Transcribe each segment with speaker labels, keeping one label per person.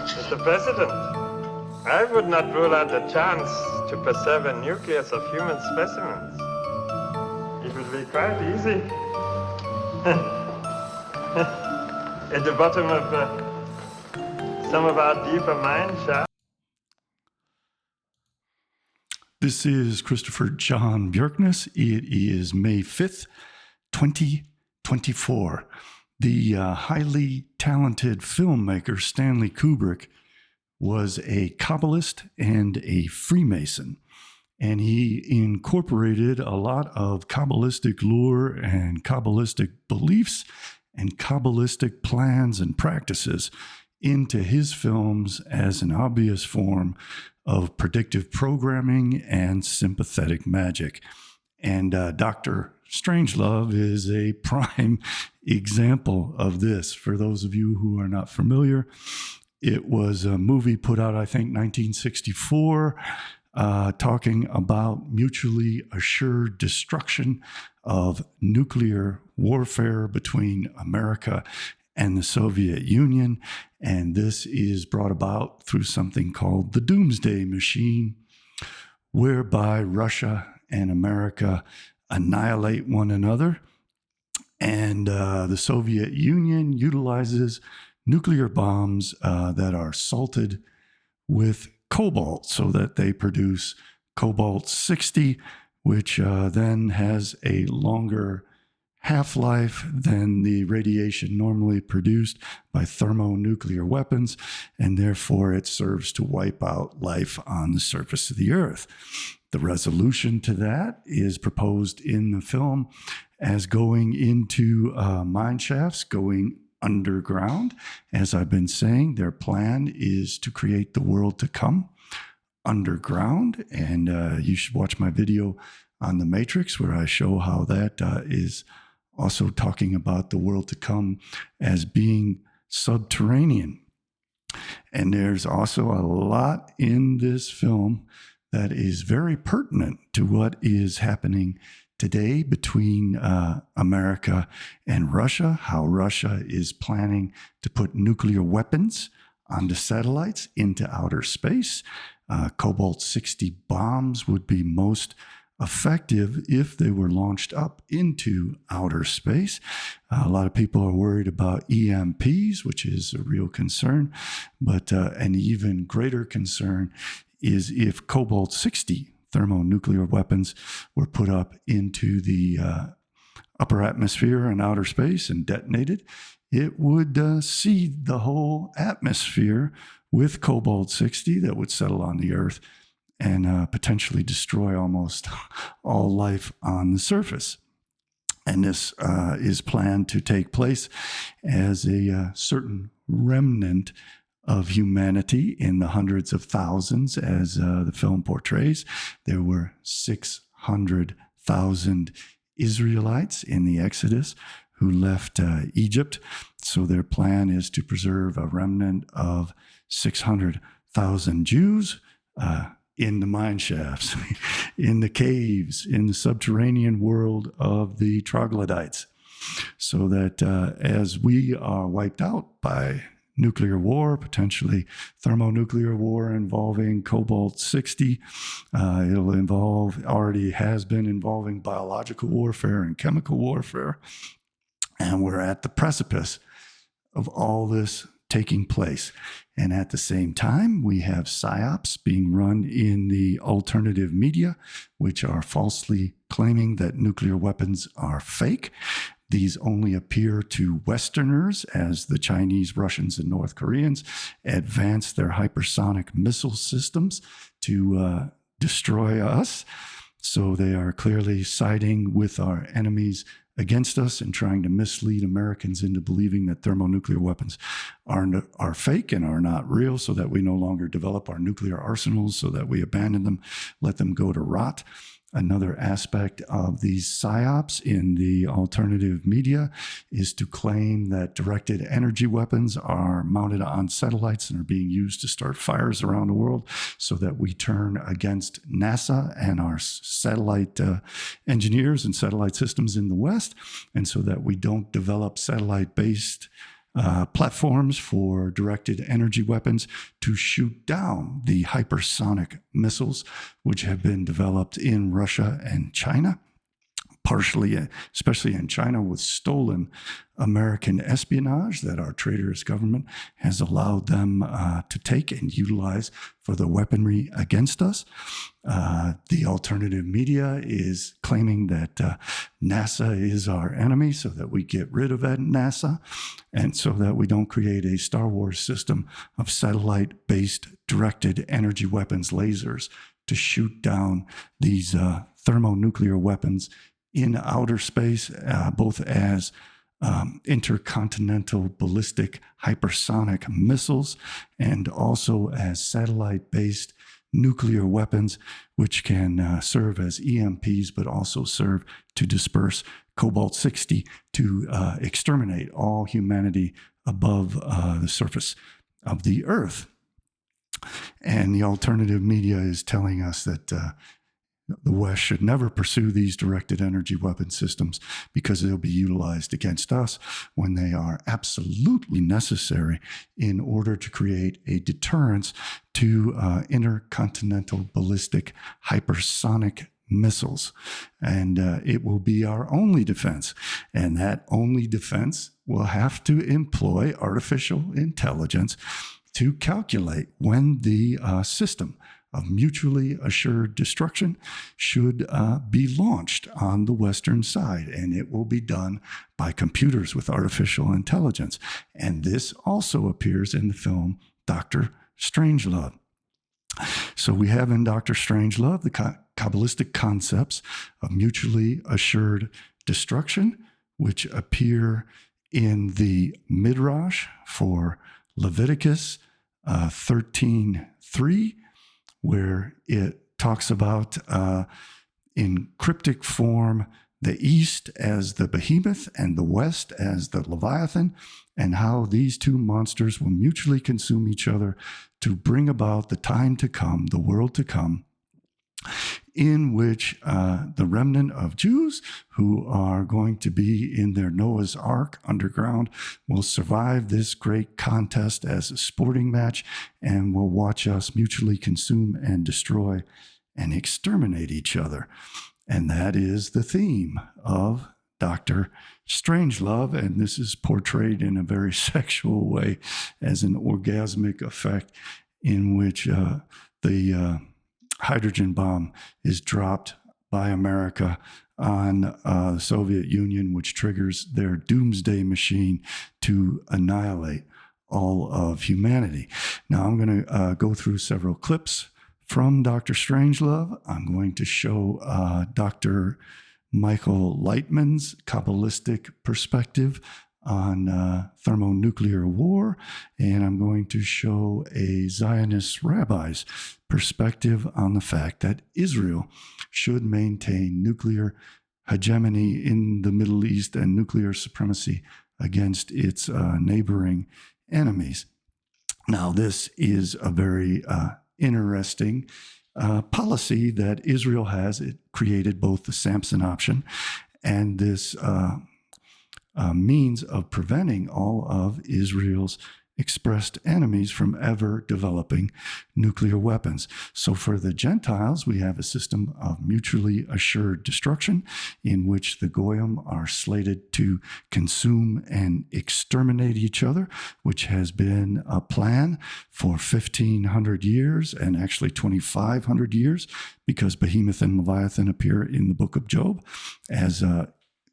Speaker 1: Mr. President, I would not rule out the chance to preserve a nucleus of human specimens. It would be quite easy. At the bottom of some of our deeper mine shafts.
Speaker 2: This is Christopher John Björknes. It is May 5th, 2024. The highly talented filmmaker Stanley Kubrick was a Kabbalist and a Freemason, and he incorporated a lot of Kabbalistic lore and Kabbalistic beliefs and Kabbalistic plans and practices into his films as an obvious form of predictive programming and sympathetic magic. And Dr. Strangelove is a prime example of this. For those of you who are not familiar, it was a movie put out, I think, 1964, talking about mutually assured destruction of nuclear warfare between America and the Soviet Union. And this is brought about through something called the Doomsday Machine, whereby Russia and America annihilate one another. And the Soviet Union utilizes nuclear bombs that are salted with cobalt so that they produce cobalt-60, which then has a longer half-life than the radiation normally produced by thermonuclear weapons, and therefore it serves to wipe out life on the surface of the Earth. The resolution to that is proposed in the film as going into mine shafts, going underground. As I've been saying, their plan is to create the world to come underground, and you should watch my video on the Matrix where I show how that is also talking about the world to come as being subterranean. And there's also a lot in this film that is very pertinent to what is happening today between America and Russia, how Russia is planning to put nuclear weapons onto satellites into outer space. Cobalt-60 bombs would be most effective if they were launched up into outer space. A lot of people are worried about EMPs, which is a real concern, but an even greater concern is if Cobalt-60 thermonuclear weapons were put up into the upper atmosphere and outer space and detonated. It would seed the whole atmosphere with Cobalt-60 that would settle on the Earth and potentially destroy almost all life on the surface. And this is planned to take place as a certain remnant of humanity in the hundreds of thousands, as the film portrays. There were 600,000 Israelites in the Exodus who left Egypt. So their plan is to preserve a remnant of 600,000 Jews in the mine shafts, in the caves, in the subterranean world of the troglodytes, so that as we are wiped out by nuclear war, potentially thermonuclear war involving Cobalt-60, it'll involve, already has been involving biological warfare and chemical warfare, and we're at the precipice of all this taking place. And at the same time, we have psyops being run in the alternative media, which are falsely claiming that nuclear weapons are fake. These only appear to Westerners as the Chinese, Russians, and North Koreans advance their hypersonic missile systems to destroy us. So they are clearly siding with our enemies against us and trying to mislead Americans into believing that thermonuclear weapons are fake and are not real, so that we no longer develop our nuclear arsenals, so that we abandon them, let them go to rot. Another aspect of these psyops in the alternative media is to claim that directed energy weapons are mounted on satellites and are being used to start fires around the world, so that we turn against NASA and our satellite engineers and satellite systems in the West, and so that we don't develop satellite-based platforms for directed energy weapons to shoot down the hypersonic missiles, which have been developed in Russia and China, partially, especially in China, with stolen American espionage that our traitorous government has allowed them to take and utilize for the weaponry against us. The alternative media is claiming that NASA is our enemy so that we get rid of NASA and so that we don't create a Star Wars system of satellite-based directed energy weapons lasers to shoot down these thermonuclear weapons in outer space, both as intercontinental ballistic hypersonic missiles and also as satellite-based nuclear weapons, which can serve as EMPs, but also serve to disperse cobalt-60 to exterminate all humanity above the surface of the Earth. And the alternative media is telling us that the West should never pursue these directed energy weapon systems because they'll be utilized against us when they are absolutely necessary in order to create a deterrence to intercontinental ballistic hypersonic missiles. And it will be our only defense. And that only defense will have to employ artificial intelligence to calculate when the system of mutually assured destruction should be launched on the Western side, and it will be done by computers with artificial intelligence. And this also appears in the film Dr. Strangelove. So we have in Dr. Strangelove the Kabbalistic concepts of mutually assured destruction, which appear in the Midrash for Leviticus 13:3, where it talks about, in cryptic form, the East as the behemoth and the West as the Leviathan, and how these two monsters will mutually consume each other to bring about the time to come, the world to come, in which the remnant of Jews who are going to be in their Noah's Ark underground will survive this great contest as a sporting match and will watch us mutually consume and destroy and exterminate each other. And that is the theme of Dr. Strangelove, and this is portrayed in a very sexual way as an orgasmic effect in which the hydrogen bomb is dropped by America on the Soviet Union, which triggers their doomsday machine to annihilate all of humanity. Now, I'm going to go through several clips from Dr. Strangelove. I'm going to show Dr. Michael Lightman's Kabbalistic perspective on thermonuclear war, and I'm going to show a Zionist rabbi's perspective on the fact that Israel should maintain nuclear hegemony in the Middle East and nuclear supremacy against its neighboring enemies. Now, this is a very interesting policy that Israel has. It created both the Samson option and this means of preventing all of Israel's expressed enemies from ever developing nuclear weapons. So for the Gentiles, we have a system of mutually assured destruction in which the Goyim are slated to consume and exterminate each other, which has been a plan for 1,500 years and actually 2,500 years, because Behemoth and Leviathan appear in the book of Job as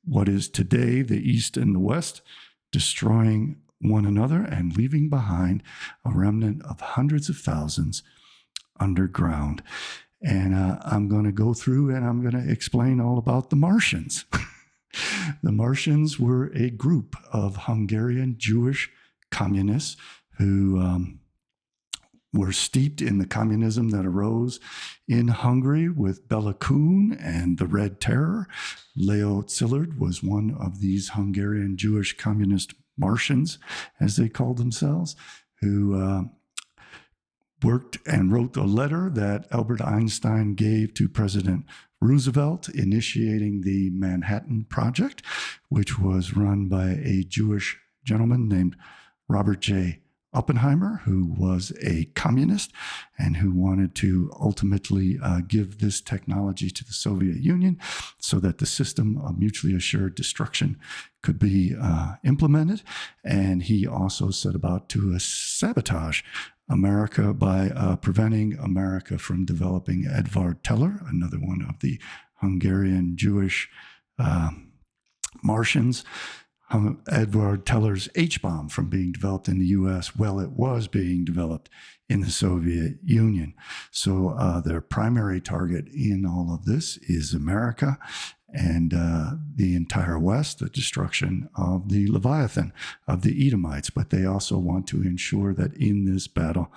Speaker 2: what is today the East and the West, destroying one another and leaving behind a remnant of hundreds of thousands underground. And I'm going to go through and I'm going to explain all about the Martians. The Martians were a group of Hungarian Jewish communists who were steeped in the communism that arose in Hungary with Bela Kun and the Red Terror. Leo Szilard was one of these Hungarian Jewish communist Martians, as they called themselves, who worked and wrote a letter that Albert Einstein gave to President Roosevelt, initiating the Manhattan Project, which was run by a Jewish gentleman named Robert J. Oppenheimer, who was a communist and who wanted to ultimately give this technology to the Soviet Union so that the system of mutually assured destruction could be implemented. And he also set about to sabotage America by preventing America from developing Edvard Teller, another one of the Hungarian Jewish Martians. Edward Teller's H-bomb from being developed in the U.S. while it was being developed in the Soviet Union. So their primary target in all of this is America and the entire West, the destruction of the Leviathan, of the Edomites. But they also want to ensure that in this battle,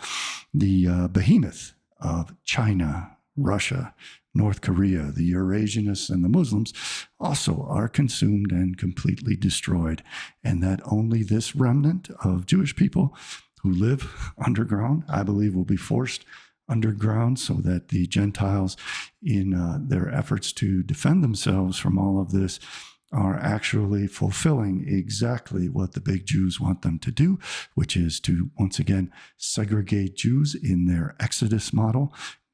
Speaker 2: the behemoth of China, Russia, North Korea, the Eurasianists, and the Muslims also are consumed and completely destroyed, and that only this remnant of Jewish people who live underground, I believe, will be forced underground so that the Gentiles, in their efforts to defend themselves from all of this, are actually fulfilling exactly what the big Jews want them to do, which is to, once again, segregate Jews in their Exodus model,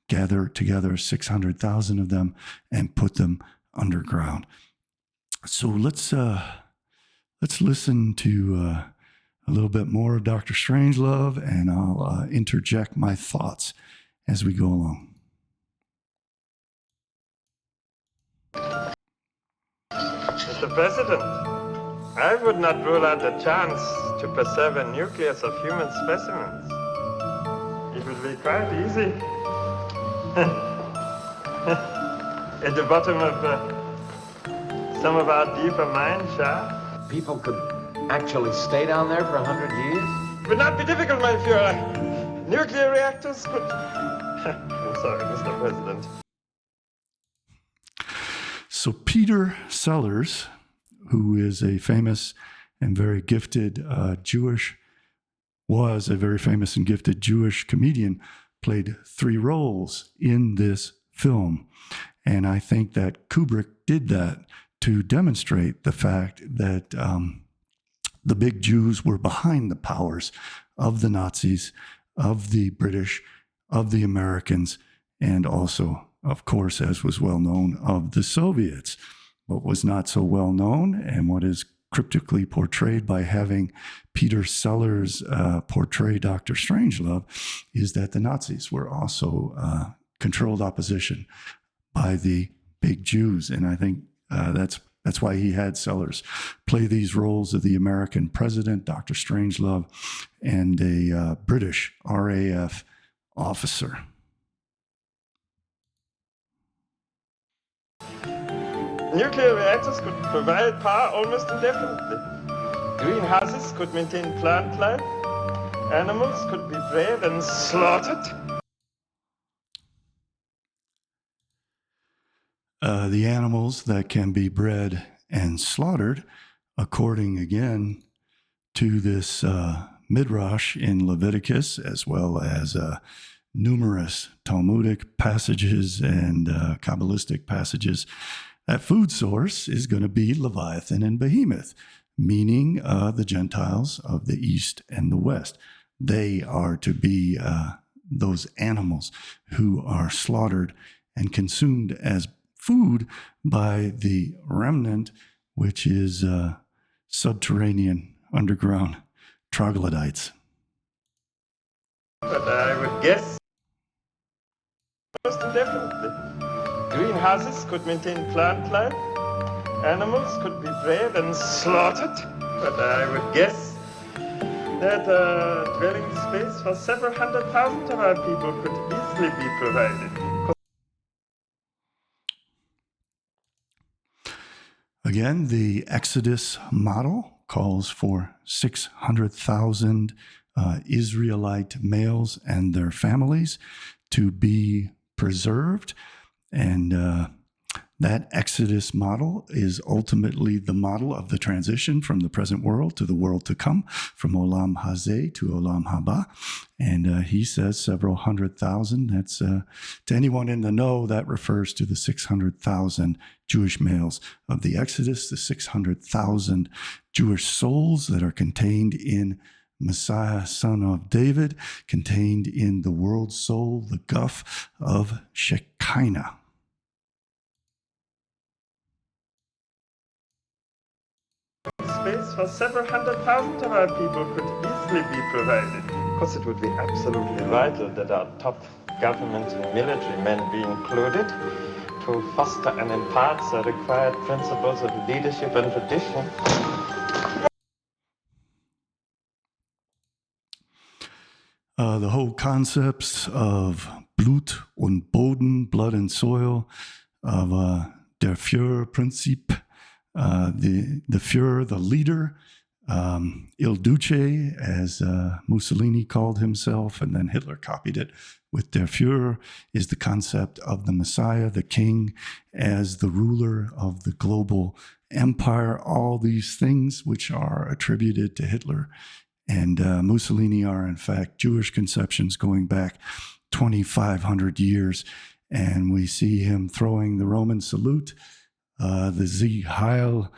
Speaker 2: gather together 600,000 of them and put them underground. So let's listen to a little bit more of Dr. Strangelove, and I'll interject my thoughts as we go along.
Speaker 1: Mr. President, I would not rule out the chance to preserve a nucleus of human specimens. It would be quite easy. At the bottom of some of our deeper mine shafts.
Speaker 3: People could actually stay down there for 100 years?
Speaker 1: It would not be difficult, my Fuhrer. Nuclear reactors could... I'm sorry, Mr. President.
Speaker 2: So Peter Sellers, who is a famous and very gifted was a very famous and gifted Jewish comedian, played 3 roles in this film. And I think that Kubrick did that to demonstrate the fact that the big Jews were behind the powers of the Nazis, of the British, of the Americans, and also, of course, as was well known, of the Soviets. What was not so well known, and what is cryptically portrayed by having Peter Sellers portray Dr. Strangelove, is that the Nazis were also controlled opposition by the big Jews. And I think that's why he had Sellers play these roles of the American president, Dr. Strangelove, and a British RAF officer.
Speaker 1: Nuclear reactors could provide power almost indefinitely. Greenhouses could maintain plant life. Animals could be bred and slaughtered.
Speaker 2: The animals that can be bred and slaughtered, according again to this Midrash in Leviticus, as well as numerous Talmudic passages and Cabalistic passages, that food source is going to be Leviathan and Behemoth, meaning the Gentiles of the East and the West. They are to be those animals who are slaughtered and consumed as food by the remnant, which is subterranean, underground troglodytes.
Speaker 1: But I would guess almost indefinitely. Greenhouses could maintain plant life. Animals could be bred and slaughtered. But I would guess that dwelling space for several 100,000 of our people could easily be provided.
Speaker 2: Again, the Exodus model calls for 600,000 Israelite males and their families to be preserved. And That Exodus model is ultimately the model of the transition from the present world to the world to come, from Olam Hazeh to Olam Haba. And he says several 100,000. That's, to anyone in the know, that refers to the 600,000 Jewish males of the Exodus, the 600,000 Jewish souls that are contained in Messiah, son of David, contained in the world soul, the Guf of Shekinah.
Speaker 1: Space for several 100,000 of our people could easily be provided. Of course, it would be absolutely vital that our top government and military men be included to foster and impart the required principles of leadership and tradition.
Speaker 2: The whole concepts of Blut und Boden, blood and soil, of der Führerprinzip, the Führer, the leader, Il Duce, as Mussolini called himself, and then Hitler copied it with der Führer, is the concept of the Messiah, the king, as the ruler of the global empire. All these things which are attributed to Hitler and Mussolini are, in fact, Jewish conceptions going back 2,500 years. And we see him throwing the Roman salute. The Sieg Heil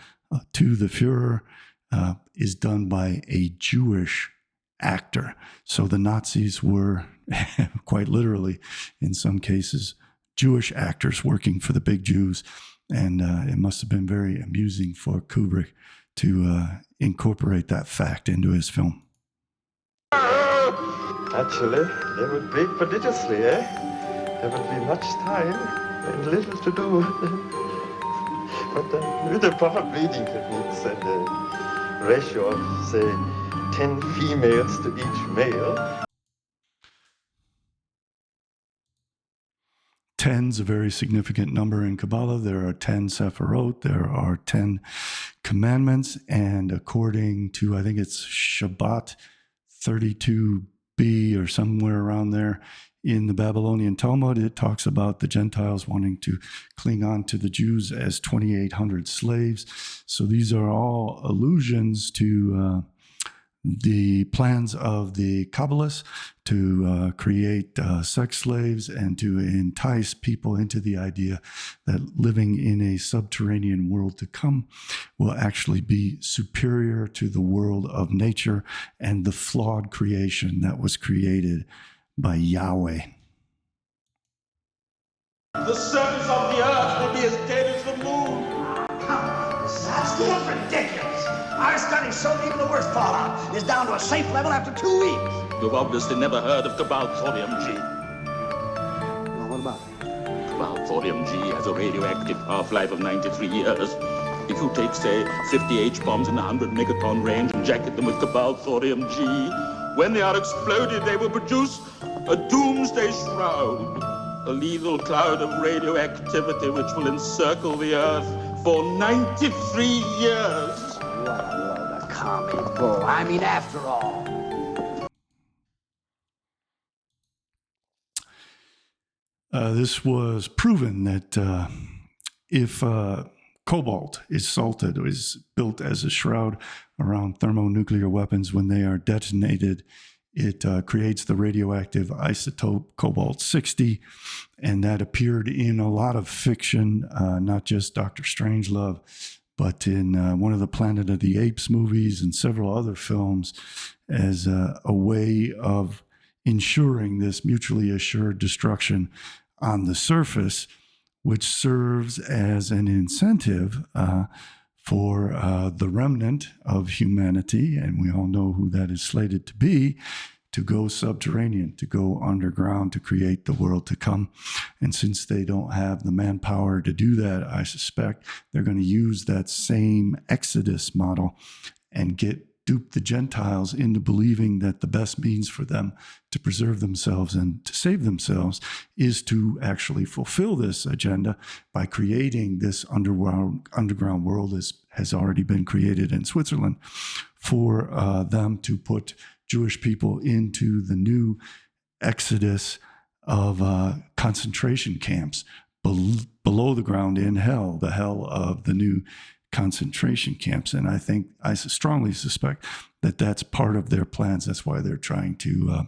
Speaker 2: to the Führer is done by a Jewish actor. So the Nazis were, quite literally, in some cases, Jewish actors working for the big Jews. And it must have been very amusing for Kubrick to incorporate that fact into his film.
Speaker 1: Actually, they would break prodigiously, eh? There would be much time and little to do. But with the proper breeding techniques and a ratio of, say, 10 females to each male.
Speaker 2: 10's a very significant number in Kabbalah. There are 10 Sephirot, there are 10 commandments, and according to, I think it's Shabbat 32b or somewhere around there in the Babylonian Talmud, it talks about the Gentiles wanting to cling on to the Jews as 2,800 slaves. So these are all allusions to the plans of the Kabbalists to create sex slaves and to entice people into the idea that living in a subterranean world to come will actually be superior to the world of nature and the flawed creation that was created by Yahweh.
Speaker 4: The surface of the earth will be as dead as the moon.
Speaker 5: That's ridiculous. Our studies show even the worst fallout is down to a safe level after 2 weeks.
Speaker 4: You've obviously never heard of Cabal-Thorium-G.
Speaker 5: Well, what about it?
Speaker 4: Cabal-Thorium-G has a radioactive half-life of 93 years. If you take, say, 50 H-bombs in the 100 megaton range and jacket them with Cabal-Thorium-G, when they are exploded, they will produce a doomsday shroud, a lethal cloud of radioactivity which will encircle the Earth for 93 years.
Speaker 5: What a load of commie bull. I mean, after all.
Speaker 2: This was proven that if cobalt is salted or is built as a shroud around thermonuclear weapons, when they are detonated, it creates the radioactive isotope cobalt-60, and that appeared in a lot of fiction, not just Dr. Strangelove, but in one of the Planet of the Apes movies and several other films as a way of ensuring this mutually assured destruction on the surface, which serves as an incentive for the remnant of humanity, and we all know who that is slated to be, to go subterranean, to go underground, to create the world to come. And since they don't have the manpower to do that, I suspect they're going to use that same Exodus model and dupe the Gentiles into believing that the best means for them to preserve themselves and to save themselves is to actually fulfill this agenda by creating this underground world as has already been created in Switzerland for them to put Jewish people into the new exodus of concentration camps, below the ground in hell, the hell of the new concentration camps. And I strongly suspect that that's part of their plans. That's why they're trying to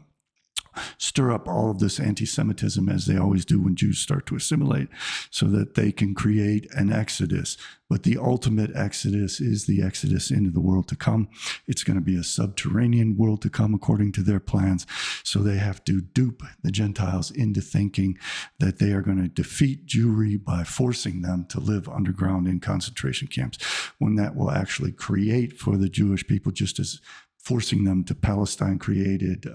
Speaker 2: stir up all of this anti-Semitism, as they always do when Jews start to assimilate, so that they can create an exodus. But the ultimate exodus is the exodus into the world to come. It's going to be a subterranean world to come, according to their plans. So they have to dupe the Gentiles into thinking that they are going to defeat Jewry by forcing them to live underground in concentration camps, when that will actually create for the Jewish people, just as forcing them to Palestine created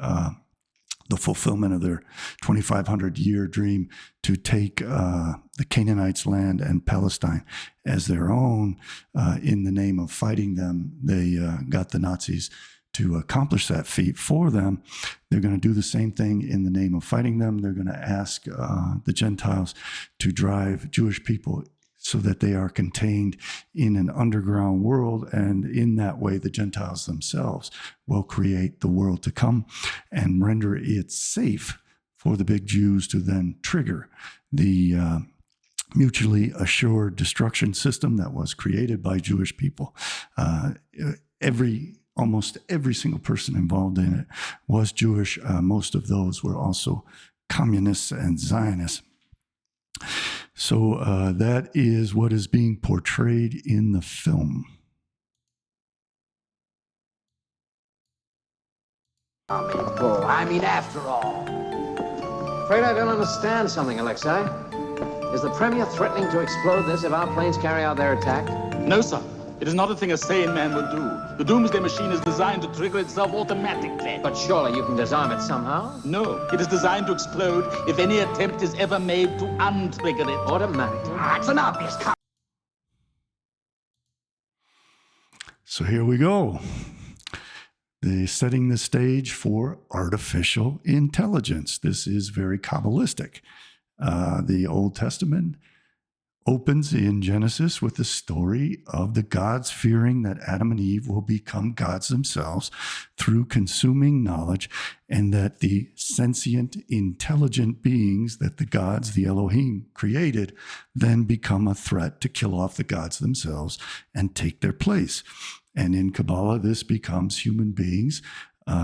Speaker 2: the fulfillment of their 2,500-year dream to take the Canaanites' land and Palestine as their own in the name of fighting them. They got the Nazis to accomplish that feat for them. They're going to do the same thing in the name of fighting them. They're going to ask the Gentiles to drive Jewish people so that they are contained in an underground world. And in that way, the Gentiles themselves will create the world to come and render it safe for the big Jews to then trigger the mutually assured destruction system that was created by Jewish people. Almost every single person involved in it was Jewish. Most of those were also communists and Zionists. So that is what is being portrayed in the film.
Speaker 3: I mean, after all. Afraid I don't understand something, Alexei. Is the Premier threatening to explode this if our planes carry out their attack?
Speaker 4: No, sir. It is not a thing a sane man would do. The Doomsday machine is designed to trigger itself automatically.
Speaker 3: But surely you can disarm it somehow?
Speaker 4: No, it is designed to explode if any attempt is ever made to untrigger it.
Speaker 3: Automatically?
Speaker 5: It's an obvious
Speaker 2: So here we go. They're setting the stage for artificial intelligence. This is very Kabbalistic. The Old Testament opens in Genesis with the story of the gods fearing that Adam and Eve will become gods themselves through consuming knowledge, and that the sentient, intelligent beings that the gods, the Elohim, created, then become a threat to kill off the gods themselves and take their place. And in Kabbalah, this becomes human beings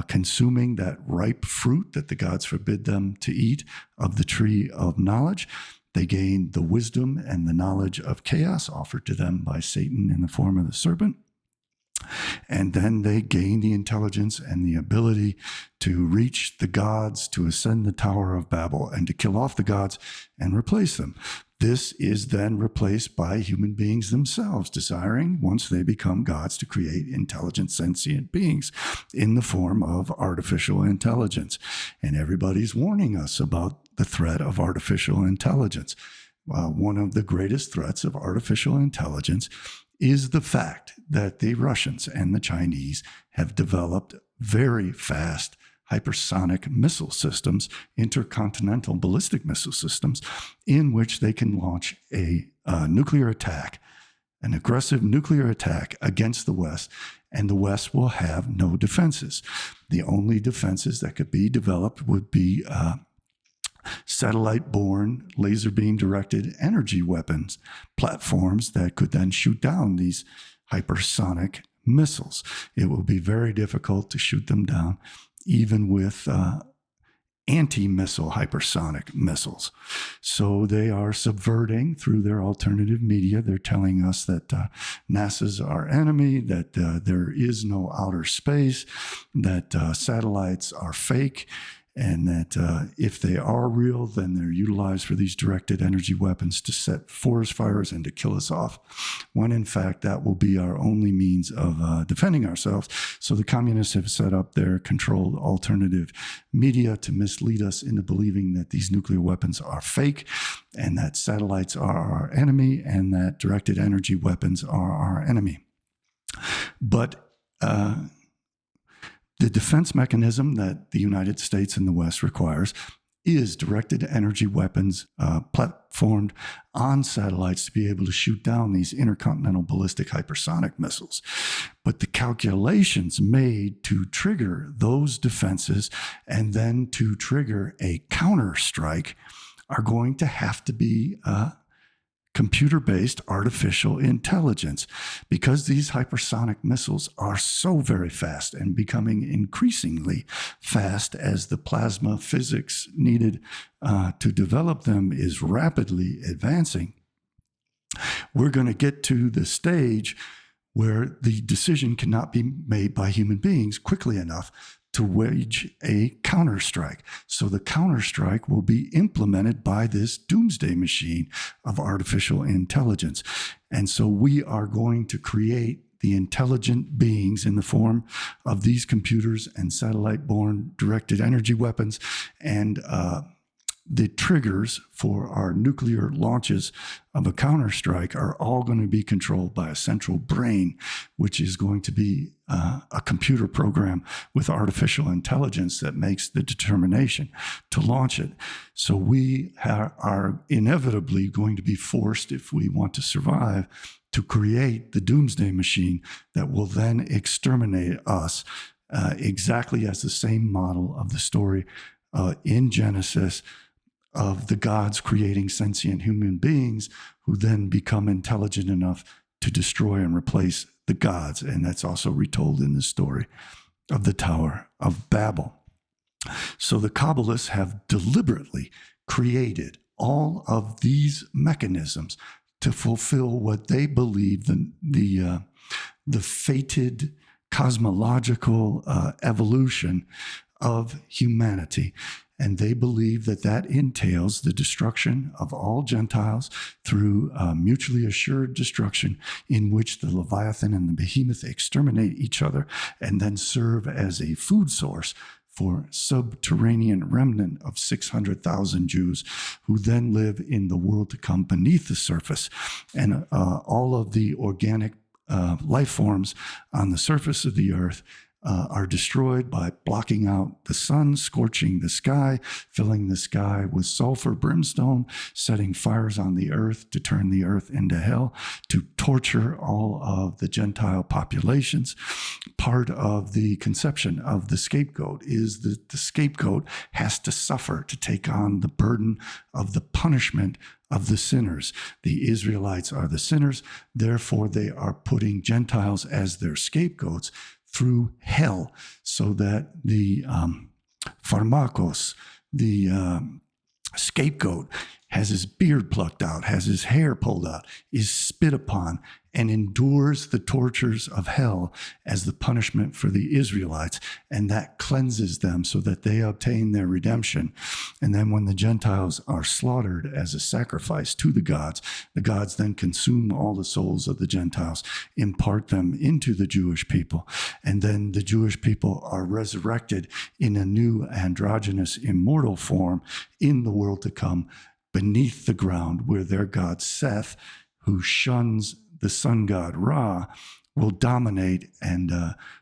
Speaker 2: consuming that ripe fruit that the gods forbid them to eat of the tree of knowledge. They gain the wisdom and the knowledge of chaos offered to them by Satan in the form of the serpent. And then they gain the intelligence and the ability to reach the gods, to ascend the Tower of Babel, and to kill off the gods and replace them. This is then replaced by human beings themselves, desiring, once they become gods, to create intelligent, sentient beings in the form of artificial intelligence. And everybody's warning us about the threat of artificial intelligence. One of the greatest threats of artificial intelligence is the fact that the Russians and the Chinese have developed very fast hypersonic missile systems, intercontinental ballistic missile systems, in which they can launch a nuclear attack, an aggressive nuclear attack against the West, and the West will have no defenses. The only defenses that could be developed would be satellite-borne, laser beam-directed energy weapons platforms that could then shoot down these hypersonic missiles. It will be very difficult to shoot them down, even with anti-missile hypersonic missiles. So they are subverting through their alternative media. They're telling us that NASA's our enemy, that there is no outer space, that satellites are fake, and that if they are real, then they're utilized for these directed energy weapons to set forest fires and to kill us off, when in fact that will be our only means of defending ourselves. So the communists have set up their controlled alternative media to mislead us into believing that these nuclear weapons are fake, and that satellites are our enemy, and that directed energy weapons are our enemy. But the defense mechanism that the United States and the West requires is directed energy weapons platformed on satellites to be able to shoot down these intercontinental ballistic hypersonic missiles. But the calculations made to trigger those defenses and then to trigger a counterstrike are going to have to be computer-based artificial intelligence, because these hypersonic missiles are so very fast and becoming increasingly fast as the plasma physics needed to develop them is rapidly advancing. We're going to get to the stage where the decision cannot be made by human beings quickly enough to wage a counterstrike. So the counterstrike will be implemented by this doomsday machine of artificial intelligence. And so we are going to create the intelligent beings in the form of these computers and satellite-borne directed energy weapons, and the triggers for our nuclear launches of a counterstrike are all going to be controlled by a central brain, which is going to be a computer program with artificial intelligence that makes the determination to launch it. So we are inevitably going to be forced, if we want to survive, to create the doomsday machine that will then exterminate us, exactly as the same model of the story in Genesis of the gods creating sentient human beings who then become intelligent enough to destroy and replace the gods. And that's also retold in the story of the Tower of Babel. So the Kabbalists have deliberately created all of these mechanisms to fulfill what they believe the fated cosmological evolution of humanity. And they believe that that entails the destruction of all Gentiles through mutually assured destruction, in which the Leviathan and the Behemoth exterminate each other and then serve as a food source for subterranean remnant of 600,000 Jews who then live in the world to come beneath the surface. And all of the organic life forms on the surface of the earth are destroyed by blocking out the sun, scorching the sky, filling the sky with sulfur, brimstone, setting fires on the earth to turn the earth into hell, to torture all of the Gentile populations. Part of the conception of the scapegoat is that the scapegoat has to suffer to take on the burden of the punishment of the sinners. The Israelites are the sinners, therefore they are putting Gentiles as their scapegoats through hell, so that the pharmakos, the scapegoat, has his beard plucked out, has his hair pulled out, is spit upon, and endures the tortures of hell as the punishment for the Israelites. And that cleanses them so that they obtain their redemption. And then when the Gentiles are slaughtered as a sacrifice to the gods then consume all the souls of the Gentiles, impart them into the Jewish people. And then the Jewish people are resurrected in a new androgynous immortal form in the world to come, beneath the ground, where their god Seth, who shuns the sun god Ra, will dominate and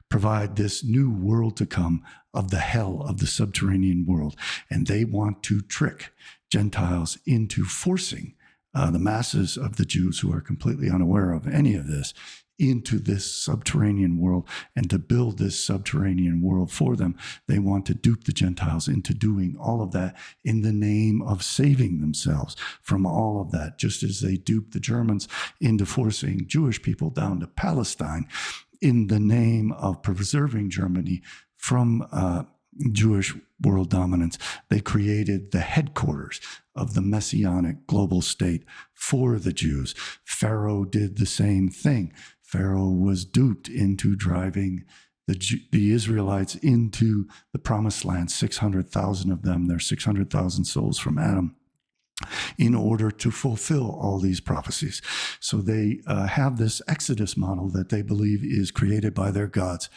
Speaker 2: provide this new world to come of the hell of the subterranean world. And they want to trick Gentiles into forcing the masses of the Jews, who are completely unaware of any of this, into this subterranean world, and to build this subterranean world for them. They want to dupe the Gentiles into doing all of that in the name of saving themselves from all of that, just as they duped the Germans into forcing Jewish people down to Palestine in the name of preserving Germany from Jewish world dominance. They created the headquarters of the messianic global state for the Jews. Pharaoh did the same thing. Pharaoh was duped into driving the Israelites into the promised land, 600,000 of them, their 600,000 souls from Adam, in order to fulfill all these prophecies. So they have this Exodus model that they believe is created by their gods,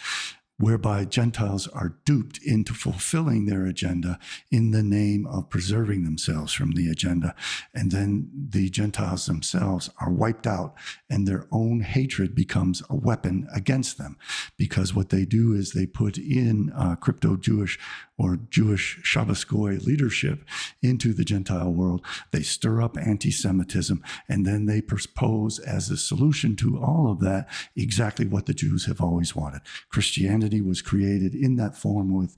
Speaker 2: whereby Gentiles are duped into fulfilling their agenda in the name of preserving themselves from the agenda. And then the Gentiles themselves are wiped out, and their own hatred becomes a weapon against them. Because what they do is they put in crypto-Jewish or Jewish Shabbos Goy leadership into the Gentile world. They stir up anti-Semitism, and then they propose as a solution to all of that exactly what the Jews have always wanted. Christianity was created in that form with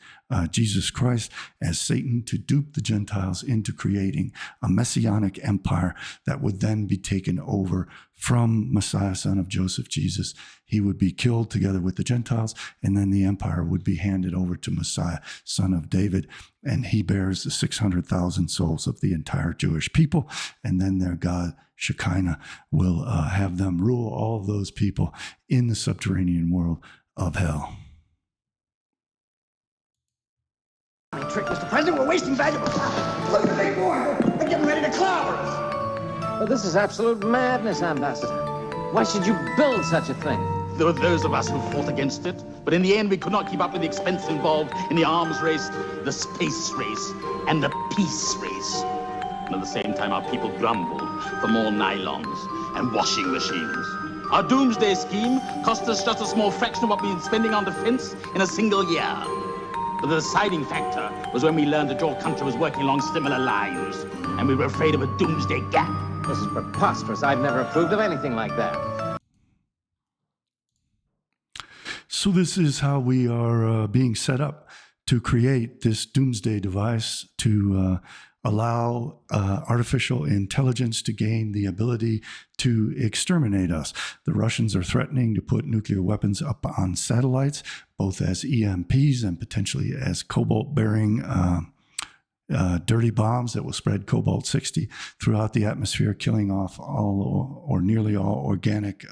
Speaker 2: Jesus Christ as Satan to dupe the Gentiles into creating a messianic empire that would then be taken over from Messiah, son of Joseph, Jesus. He would be killed together with the Gentiles, and then the empire would be handed over to Messiah, son of David, and he bears the 600,000 souls of the entire Jewish people, and then their God, Shekinah, will have them rule all of those people in the subterranean world of hell.
Speaker 5: Trick, Mr. President, we're wasting valuable time. Look at the big boy. They're getting ready to clobber us.
Speaker 3: But this is absolute madness, Ambassador. Why should you build such a thing?
Speaker 4: There were those of us who fought against it, but in the end we could not keep up with the expense involved in the arms race, the space race, and the peace race. And at the same time our people grumbled for more nylons and washing machines. Our doomsday scheme cost us just a small fraction of what we've been spending on defense in a single year. But the deciding factor was when we learned that your country was working along similar lines, and we were afraid of a doomsday gap.
Speaker 3: This is preposterous. I've never approved of anything like that.
Speaker 2: So this is how we are being set up to create this doomsday device to allow artificial intelligence to gain the ability to exterminate us. The Russians are threatening to put nuclear weapons up on satellites, both as EMPs and potentially as cobalt-bearing dirty bombs that will spread cobalt-60 throughout the atmosphere, killing off all or nearly all organic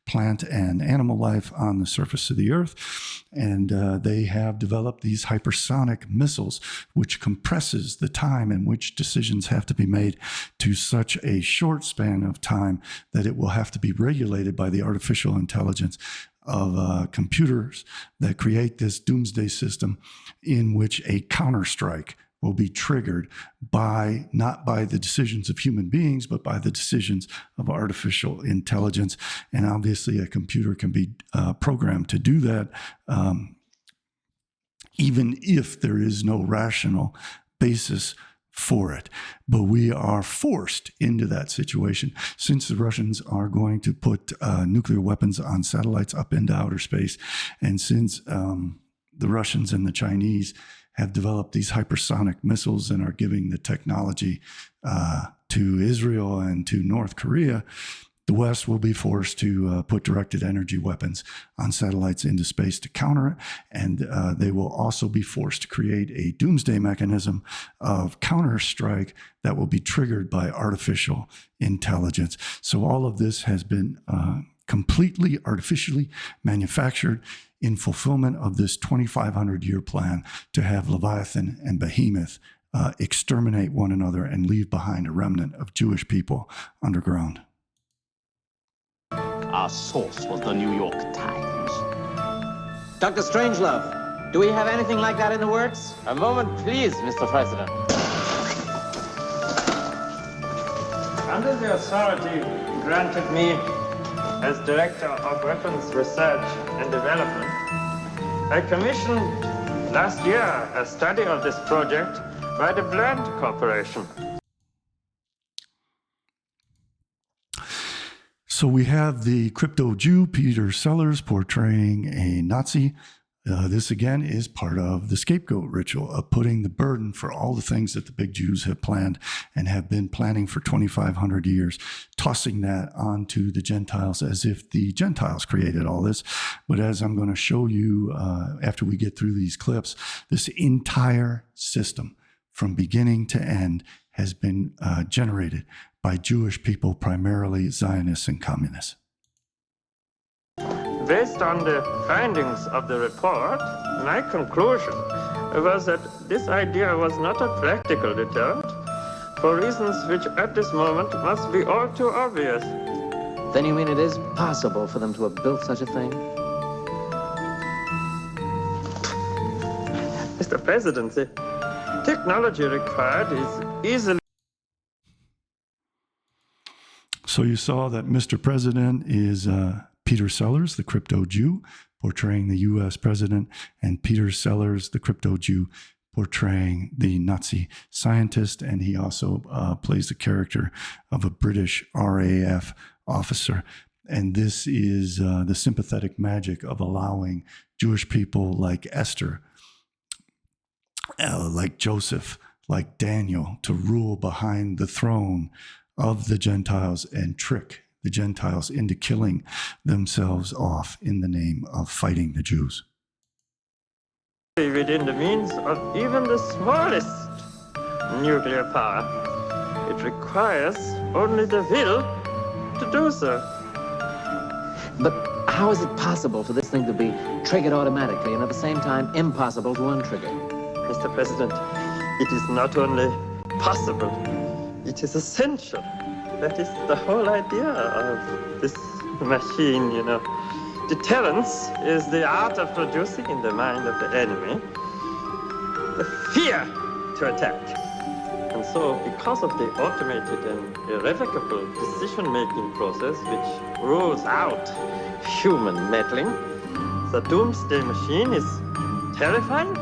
Speaker 2: plant and animal life on the surface of the earth. And they have developed these hypersonic missiles, which compresses the time in which decisions have to be made to such a short span of time that it will have to be regulated by the artificial intelligence of computers that create this doomsday system in which a counterstrike will be triggered by, not by the decisions of human beings, but by the decisions of artificial intelligence. And obviously a computer can be programmed to do that, even if there is no rational basis for it. But we are forced into that situation since the Russians are going to put nuclear weapons on satellites up into outer space. And since the Russians and the Chinese have developed these hypersonic missiles and are giving the technology to Israel and to North Korea, the West will be forced to put directed energy weapons on satellites into space to counter it. And they will also be forced to create a doomsday mechanism of counterstrike that will be triggered by artificial intelligence. So all of this has been completely artificially manufactured in fulfillment of this 2,500-year plan to have Leviathan and Behemoth exterminate one another and leave behind a remnant of Jewish people underground.
Speaker 4: Our source was the New York Times.
Speaker 3: Dr. Strangelove, do we have anything like that in the works? A moment, please, Mr. President.
Speaker 1: Under the authority granted me as Director of Weapons Research and Development, I commissioned last year a study of this project by the Bland Corporation.
Speaker 2: So we have the crypto Jew, Peter Sellers, portraying a Nazi. This, again, is part of the scapegoat ritual of putting the burden for all the things that the big Jews have planned and have been planning for 2,500 years, tossing that onto the Gentiles as if the Gentiles created all this. But as I'm going to show you after we get through these clips, this entire system from beginning to end has been generated by Jewish people, primarily Zionists and communists.
Speaker 1: Based on the findings of the report, my conclusion was that this idea was not a practical deterrent for reasons which at this moment must be all too obvious.
Speaker 3: Then you mean it is possible for them to have built such a thing?
Speaker 1: Mr. President, the technology required is easily...
Speaker 2: So you saw that Mr. President is Peter Sellers, the crypto Jew, portraying the U.S. president, and Peter Sellers, the crypto Jew, portraying the Nazi scientist, and he also plays the character of a British RAF officer. And this is the sympathetic magic of allowing Jewish people like Esther, like Joseph, like Daniel, to rule behind the throne of the Gentiles and trick the Gentiles into killing themselves off in the name of fighting the Jews.
Speaker 1: Within the means of even the smallest nuclear power, it requires only the will to do so.
Speaker 3: But how is it possible for this thing to be triggered automatically and at the same time impossible to untrigger?
Speaker 1: Mr. President, it is not only possible, it is essential. That is the whole idea of this machine, you know. Deterrence is the art of producing in the mind of the enemy the fear to attack. And so, because of the automated and irrevocable decision-making process which rules out human meddling, the Doomsday machine is terrifying,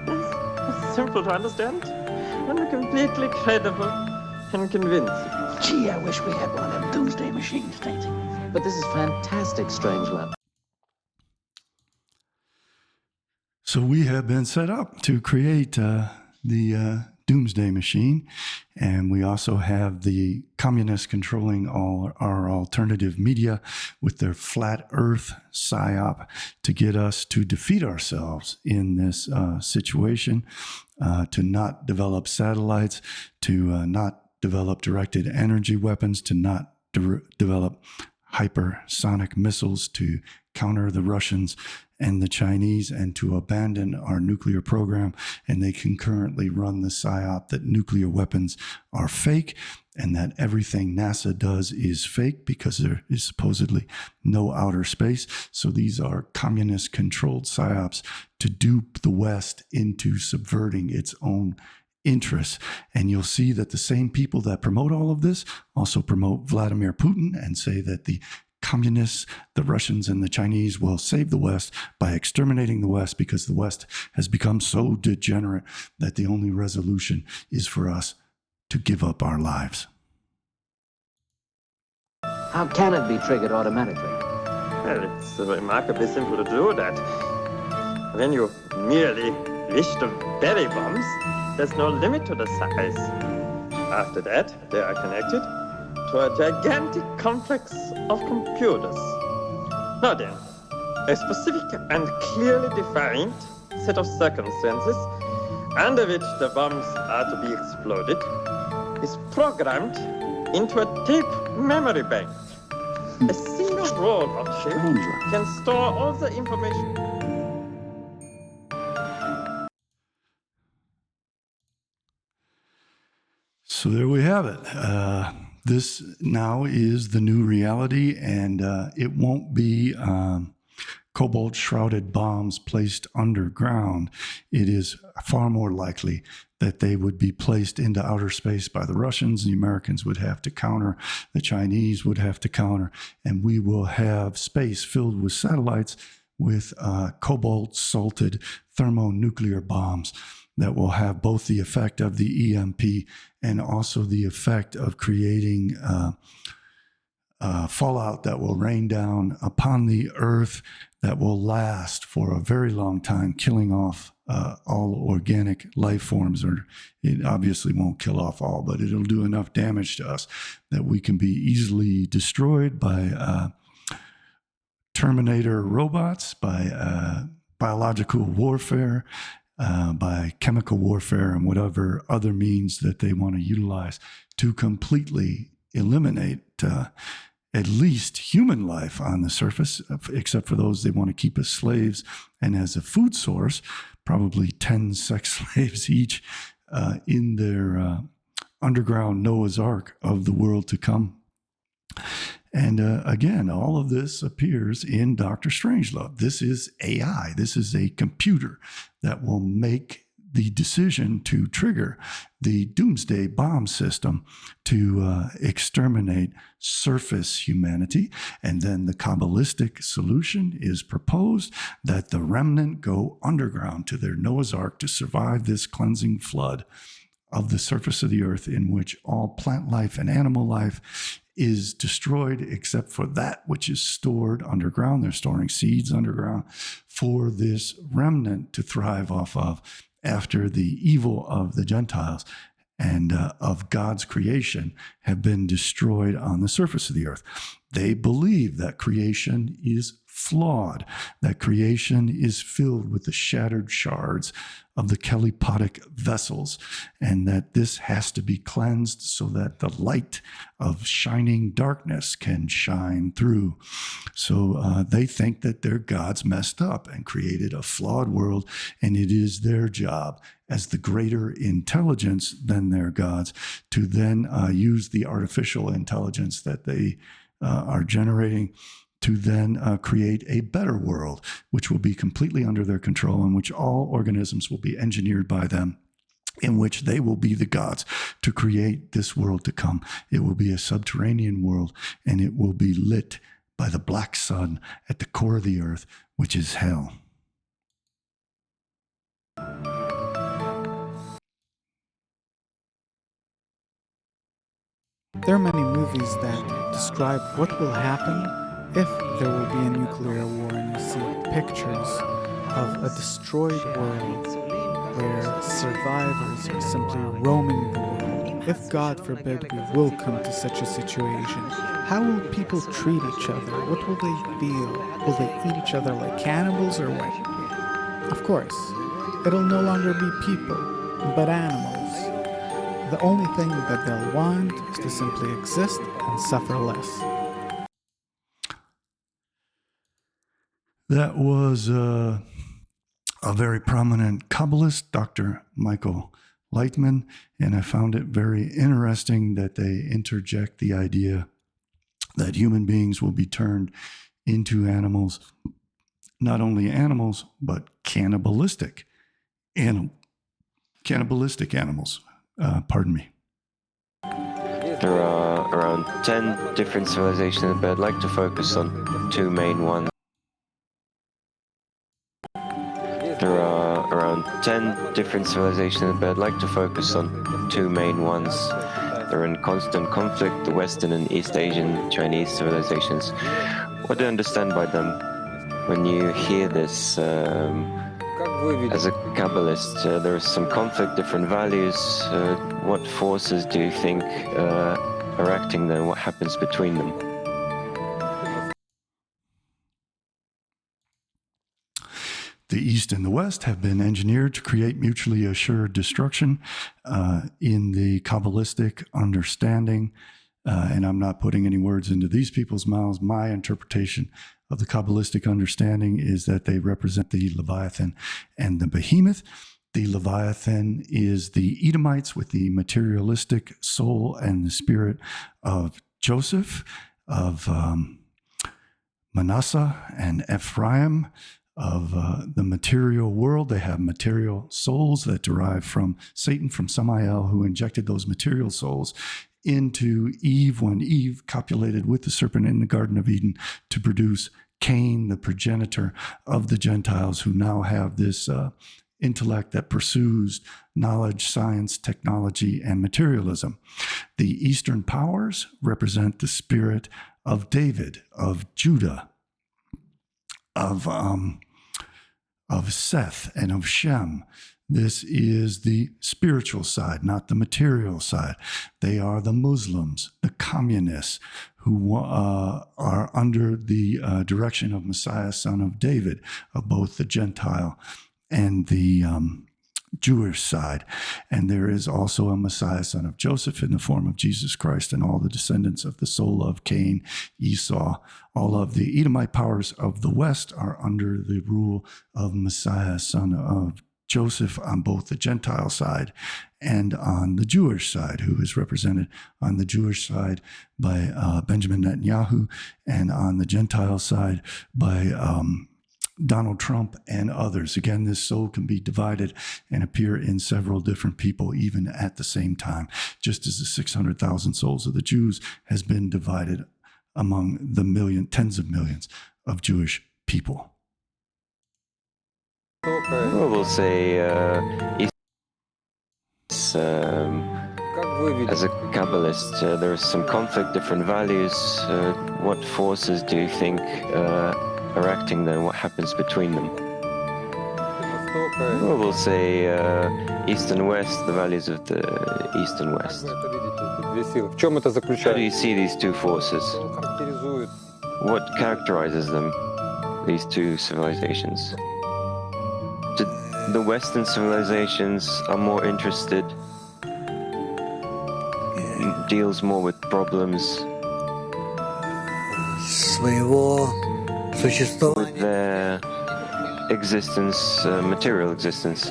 Speaker 1: it's simple to understand, and completely credible and convincing.
Speaker 5: Gee, I wish we had one of them doomsday machines, Tainty.
Speaker 3: But this is fantastic, Strangelove.
Speaker 2: So we have been set up to create the Doomsday Machine, and we also have the communists controlling all our alternative media with their flat earth psyop to get us to defeat ourselves in this situation, to not develop satellites, to not develop directed energy weapons, to not develop hypersonic missiles to counter the Russians and the Chinese, and to abandon our nuclear program. And they concurrently run the psyop that nuclear weapons are fake and that everything NASA does is fake because there is supposedly no outer space. So these are communist controlled psyops to dupe the West into subverting its own interests. And you'll see that the same people that promote all of this also promote Vladimir Putin and say that the communists, the Russians and the Chinese will save the West by exterminating the West because the West has become so degenerate that the only resolution is for us to give up our lives.
Speaker 3: How can it be triggered automatically?
Speaker 1: Well, it's remarkably simple to do that. When you merely wish to bury bombs, there's no limit to the size. After that, they are connected to a gigantic complex of computers. Now then, a specific and clearly defined set of circumstances under which the bombs are to be exploded is programmed into a tape memory bank. A single roll of tape can store all the information.
Speaker 2: So there we have it. This now is the new reality, and it won't be cobalt-shrouded bombs placed underground. It is far more likely that they would be placed into outer space by the Russians. The Americans would have to counter, the Chinese would have to counter, and we will have space filled with satellites with cobalt-salted thermonuclear bombs that will have both the effect of the EMP and also the effect of creating fallout that will rain down upon the earth that will last for a very long time, killing off all organic life forms. Or it obviously won't kill off all, but it'll do enough damage to us that we can be easily destroyed by Terminator robots, by biological warfare, by chemical warfare, and whatever other means that they want to utilize to completely eliminate at least human life on the surface, except for those they want to keep as slaves and as a food source, probably 10 sex slaves each in their underground Noah's Ark of the world to come. And again, all of this appears in Dr. Strangelove. This is AI. This is a computer that will make the decision to trigger the Doomsday bomb system to exterminate surface humanity. And then the Kabbalistic solution is proposed that the remnant go underground to their Noah's Ark to survive this cleansing flood of the surface of the earth, in which all plant life and animal life is destroyed except for that which is stored underground. They're storing seeds underground for this remnant to thrive off of after the evil of the Gentiles and of God's creation have been destroyed on the surface of the earth. They believe that creation is flawed, that creation is filled with the shattered shards of the Cabalistic vessels, and that this has to be cleansed so that the light of shining darkness can shine through. So they think that their gods messed up and created a flawed world, and it is their job as the greater intelligence than their gods to then use the artificial intelligence that they are generating to then create a better world, which will be completely under their control, in which all organisms will be engineered by them, in which they will be the gods to create this world to come. It will be a subterranean world, and it will be lit by the black sun at the core of the earth, which is hell.
Speaker 6: There are many movies that describe what will happen if there will be a nuclear war, and you see pictures of a destroyed world where survivors are simply roaming the world. If, God forbid, we will come to such a situation, how will people treat each other? What will they feel? Will they eat each other like cannibals or what? Of course, it'll no longer be people, but animals. The only thing that they'll want is to simply exist and suffer less.
Speaker 2: That was a very prominent Kabbalist, Dr. Michael Lightman, and I found it very interesting that they interject the idea that human beings will be turned into animals, not only animals, but cannibalistic animals. Pardon me.
Speaker 7: There are around 10 different civilizations, but I'd like to focus on two main ones. There are around 10 different civilizations, but I'd like to focus on two main ones. They're in constant conflict, the Western and East Asian Chinese civilizations. What do you understand by them? When you hear this, as a Kabbalist, there is some conflict, different values. What forces do you think are acting there? What happens between them?
Speaker 2: The East and the West have been engineered to create mutually assured destruction in the Kabbalistic understanding. And I'm not putting any words into these people's mouths. My interpretation of the Kabbalistic understanding is that they represent the Leviathan and the Behemoth. The Leviathan is the Edomites with the materialistic soul and the spirit of Joseph, of Manasseh and Ephraim, of the material world. They have material souls that derive from Satan, from Samael, who injected those material souls into Eve when Eve copulated with the serpent in the Garden of Eden to produce Cain, the progenitor of the Gentiles, who now have this intellect that pursues knowledge, science, technology, and materialism. The Eastern powers represent the spirit of David, of Judah, of Seth, and of Shem. This is the spiritual side, not the material side. They are the Muslims, the communists, who are under the direction of Messiah, son of David, of both the Gentile and the Jewish side. And there is also a Messiah, son of Joseph, in the form of Jesus Christ, and all the descendants of the soul of Cain, Esau. All of the Edomite powers of the West are under the rule of Messiah, son of Joseph, on both the Gentile side and on the Jewish side, who is represented on the Jewish side by Benjamin Netanyahu, and on the Gentile side by Donald Trump and others. Again, this soul can be divided and appear in several different people, even at the same time, just as the 600,000 souls of the Jews has been divided among the tens of millions of Jewish people.
Speaker 7: Well, we'll say as a Kabbalist, there's some conflict, different values. What forces do you think are acting there? What happens between them? Well, we'll say East and West, the values of the East and West. How do you see these two forces? What characterizes them, these two civilizations? The Western civilizations are more interested, deals more with problems, with their existence, material existence.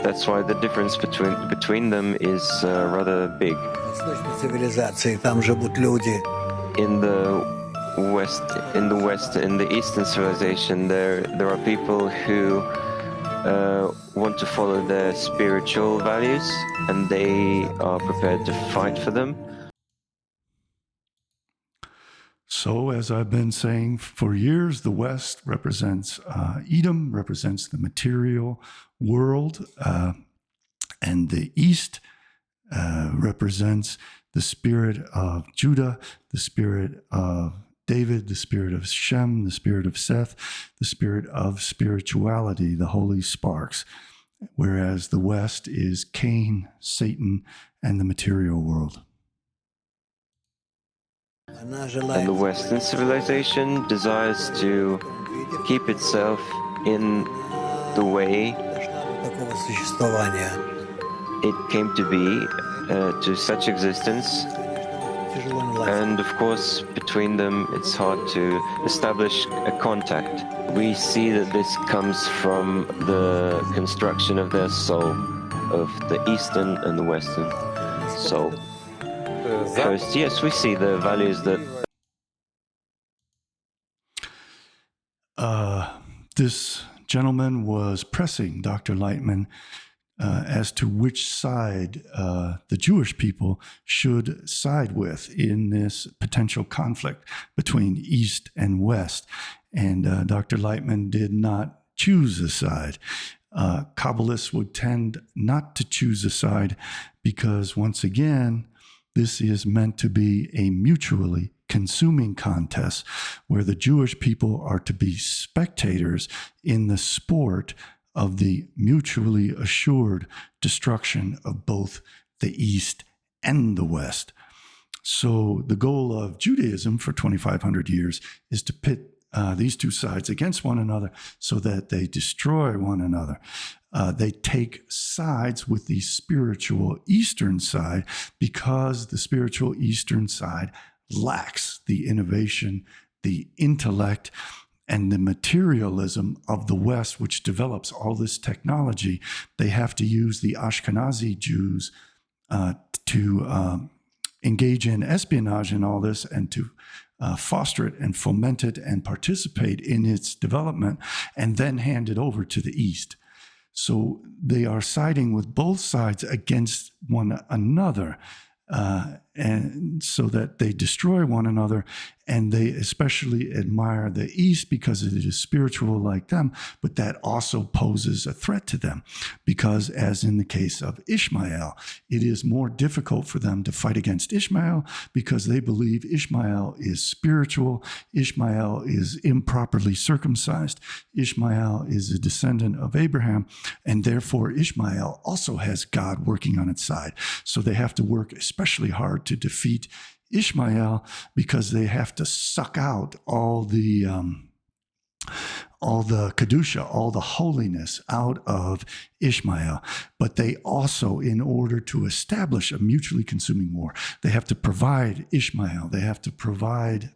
Speaker 7: That's why the difference between them is rather big. In the West, in the Eastern civilization, there are people who want to follow their spiritual values, and they are prepared to fight for them.
Speaker 2: So, as I've been saying for years, the West represents Edom, represents the material world, and the East represents the spirit of Judah, the spirit of David, the spirit of Shem, the spirit of Seth, the spirit of spirituality, the holy sparks, whereas the West is Cain, Satan, and the material world.
Speaker 7: And the Western civilization desires to keep itself in the way it came to be, to such existence. And of course, between them, it's hard to establish a contact. We see that this comes from the construction of their soul, of the Eastern and the Western soul. First, yes, we see the values that...
Speaker 2: This gentleman was pressing Dr. Lightman as to which side the Jewish people should side with in this potential conflict between East and West. And Dr. Lightman did not choose a side. Kabbalists would tend not to choose a side because, once again, this is meant to be a mutually consuming contest where the Jewish people are to be spectators in the sport of the mutually assured destruction of both the East and the West. So the goal of Judaism for 2,500 years is to pit these two sides against one another so that they destroy one another. They take sides with the spiritual Eastern side because the spiritual Eastern side lacks the innovation, the intellect, and the materialism of the West, which develops all this technology. They have to use the Ashkenazi Jews to engage in espionage and all this, and to foster it and foment it and participate in its development, and then hand it over to the East. So they are siding with both sides against one another, and so that they destroy one another. And they especially admire the East because it is spiritual like them, but that also poses a threat to them because, as in the case of Ishmael, it is more difficult for them to fight against Ishmael because they believe Ishmael is spiritual, Ishmael is improperly circumcised, Ishmael is a descendant of Abraham, and therefore Ishmael also has God working on its side. So they have to work especially hard to defeat Ishmael because they have to suck out all the kedusha, all the holiness out of Ishmael. But they also, in order to establish a mutually consuming war, they have to provide Ishmael, they have to provide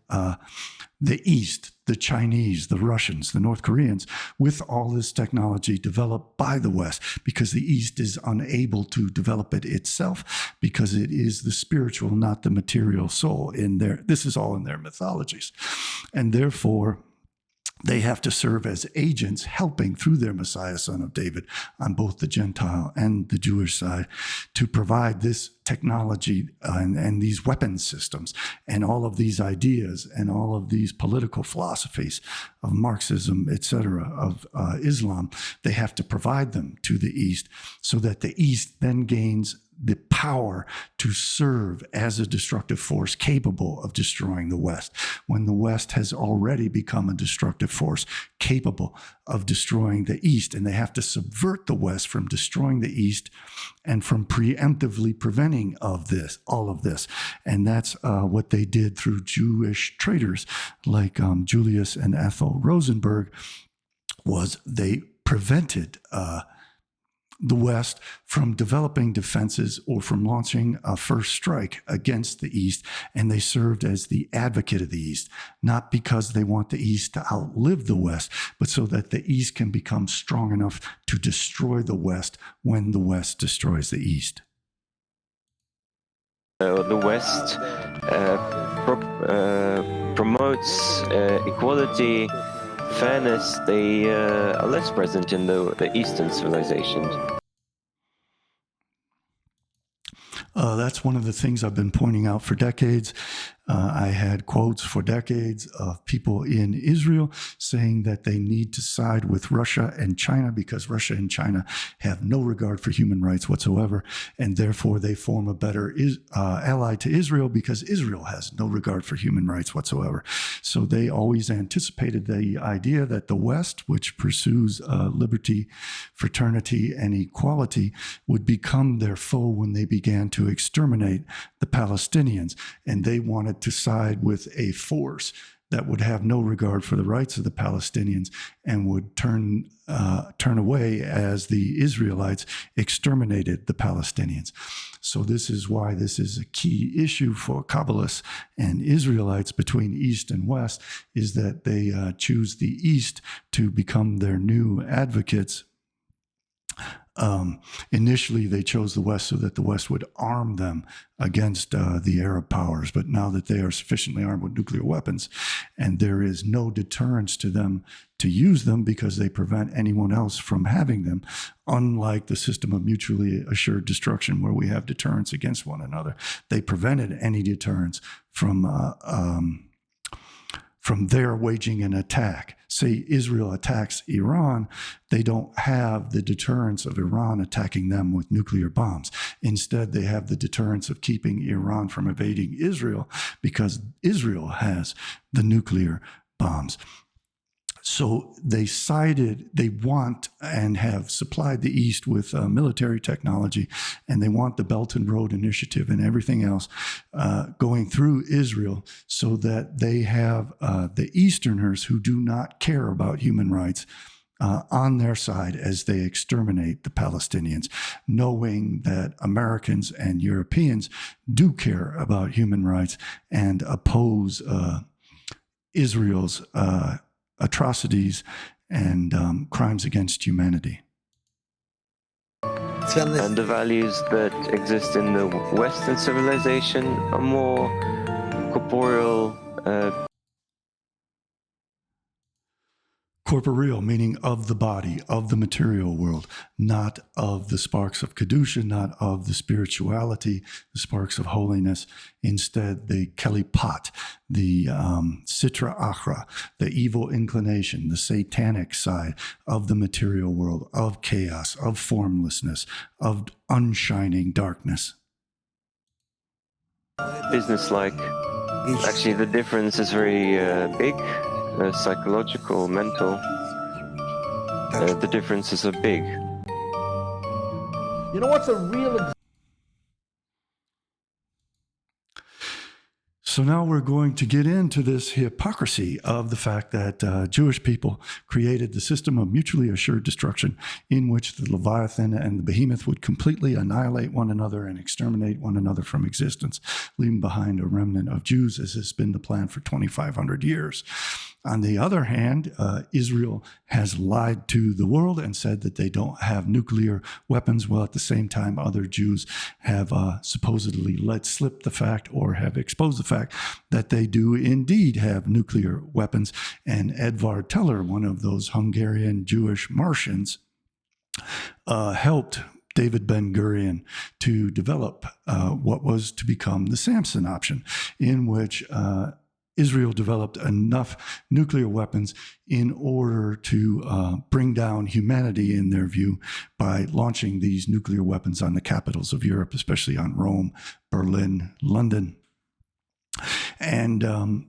Speaker 2: the East, the Chinese, the Russians, the North Koreans, with all this technology developed by the West, because the East is unable to develop it itself, because it is the spiritual, not the material soul in their, this is all in their mythologies. And therefore, They have to serve as agents, helping through their Messiah, Son of David, on both the Gentile and the Jewish side, to provide this technology and these weapon systems and all of these ideas and all of these political philosophies of Marxism, etc., of Islam. They have to provide them to the East so that the East then gains the power to serve as a destructive force capable of destroying the West, when the West has already become a destructive force capable of destroying the East. And they have to subvert the West from destroying the East and from preemptively preventing all of this. And that's what they did through Jewish traitors like Julius and Ethel Rosenberg. Was they prevented the West from developing defenses or from launching a first strike against the East, and they served as the advocate of the East, not because they want the East to outlive the West, but so that the East can become strong enough to destroy the West when the West destroys the East.
Speaker 7: The West promotes equality, fairness. They are less present in the Eastern civilizations.
Speaker 2: That's one of the things I've been pointing out for decades. I had quotes for decades of people in Israel saying that they need to side with Russia and China because Russia and China have no regard for human rights whatsoever, and therefore they form a better ally to Israel because Israel has no regard for human rights whatsoever. So they always anticipated the idea that the West, which pursues liberty, fraternity, and equality, would become their foe when they began to exterminate the Palestinians, and they wanted to side with a force that would have no regard for the rights of the Palestinians and would turn away as the Israelites exterminated the Palestinians. So this is why this is a key issue for Kabbalists and Israelites between East and West, is that they choose the East to become their new advocates. Initially, they chose the West so that the West would arm them against the Arab powers. But now that they are sufficiently armed with nuclear weapons and there is no deterrence to them to use them because they prevent anyone else from having them, unlike the system of mutually assured destruction where we have deterrence against one another, they prevented any deterrence from their waging an attack. Say Israel attacks Iran, they don't have the deterrence of Iran attacking them with nuclear bombs. Instead, they have the deterrence of keeping Iran from invading Israel because Israel has the nuclear bombs. So they want and have supplied the East with military technology, and they want the Belt and Road Initiative and everything else going through Israel so that they have the Easterners who do not care about human rights on their side as they exterminate the Palestinians, knowing that Americans and Europeans do care about human rights and oppose Israel's atrocities and crimes against humanity.
Speaker 7: And the values that exist in the Western civilization are more corporeal.
Speaker 2: Corporeal, meaning of the body, of the material world, not of the sparks of Kedusha, not of the spirituality, the sparks of holiness. Instead, the Kelipat, the Sitra Achra, the evil inclination, the satanic side of the material world, of chaos, of formlessness, of unshining darkness.
Speaker 7: Business-like. Actually, the difference is very big. Psychological, mental. The differences are big.
Speaker 5: You know what's a real...
Speaker 2: So now we're going to get into this hypocrisy of the fact that Jewish people created the system of mutually assured destruction in which the Leviathan and the Behemoth would completely annihilate one another and exterminate one another from existence, leaving behind a remnant of Jews, as has been the plan for 2,500 years. On the other hand, Israel has lied to the world and said that they don't have nuclear weapons, while at the same time other Jews have supposedly let slip the fact or have exposed the fact that they do indeed have nuclear weapons. And Edvard Teller, one of those Hungarian Jewish Martians, helped David Ben-Gurion to develop what was to become the Samson option, in which Israel developed enough nuclear weapons in order to bring down humanity, in their view, by launching these nuclear weapons on the capitals of Europe, especially on Rome, Berlin, London. And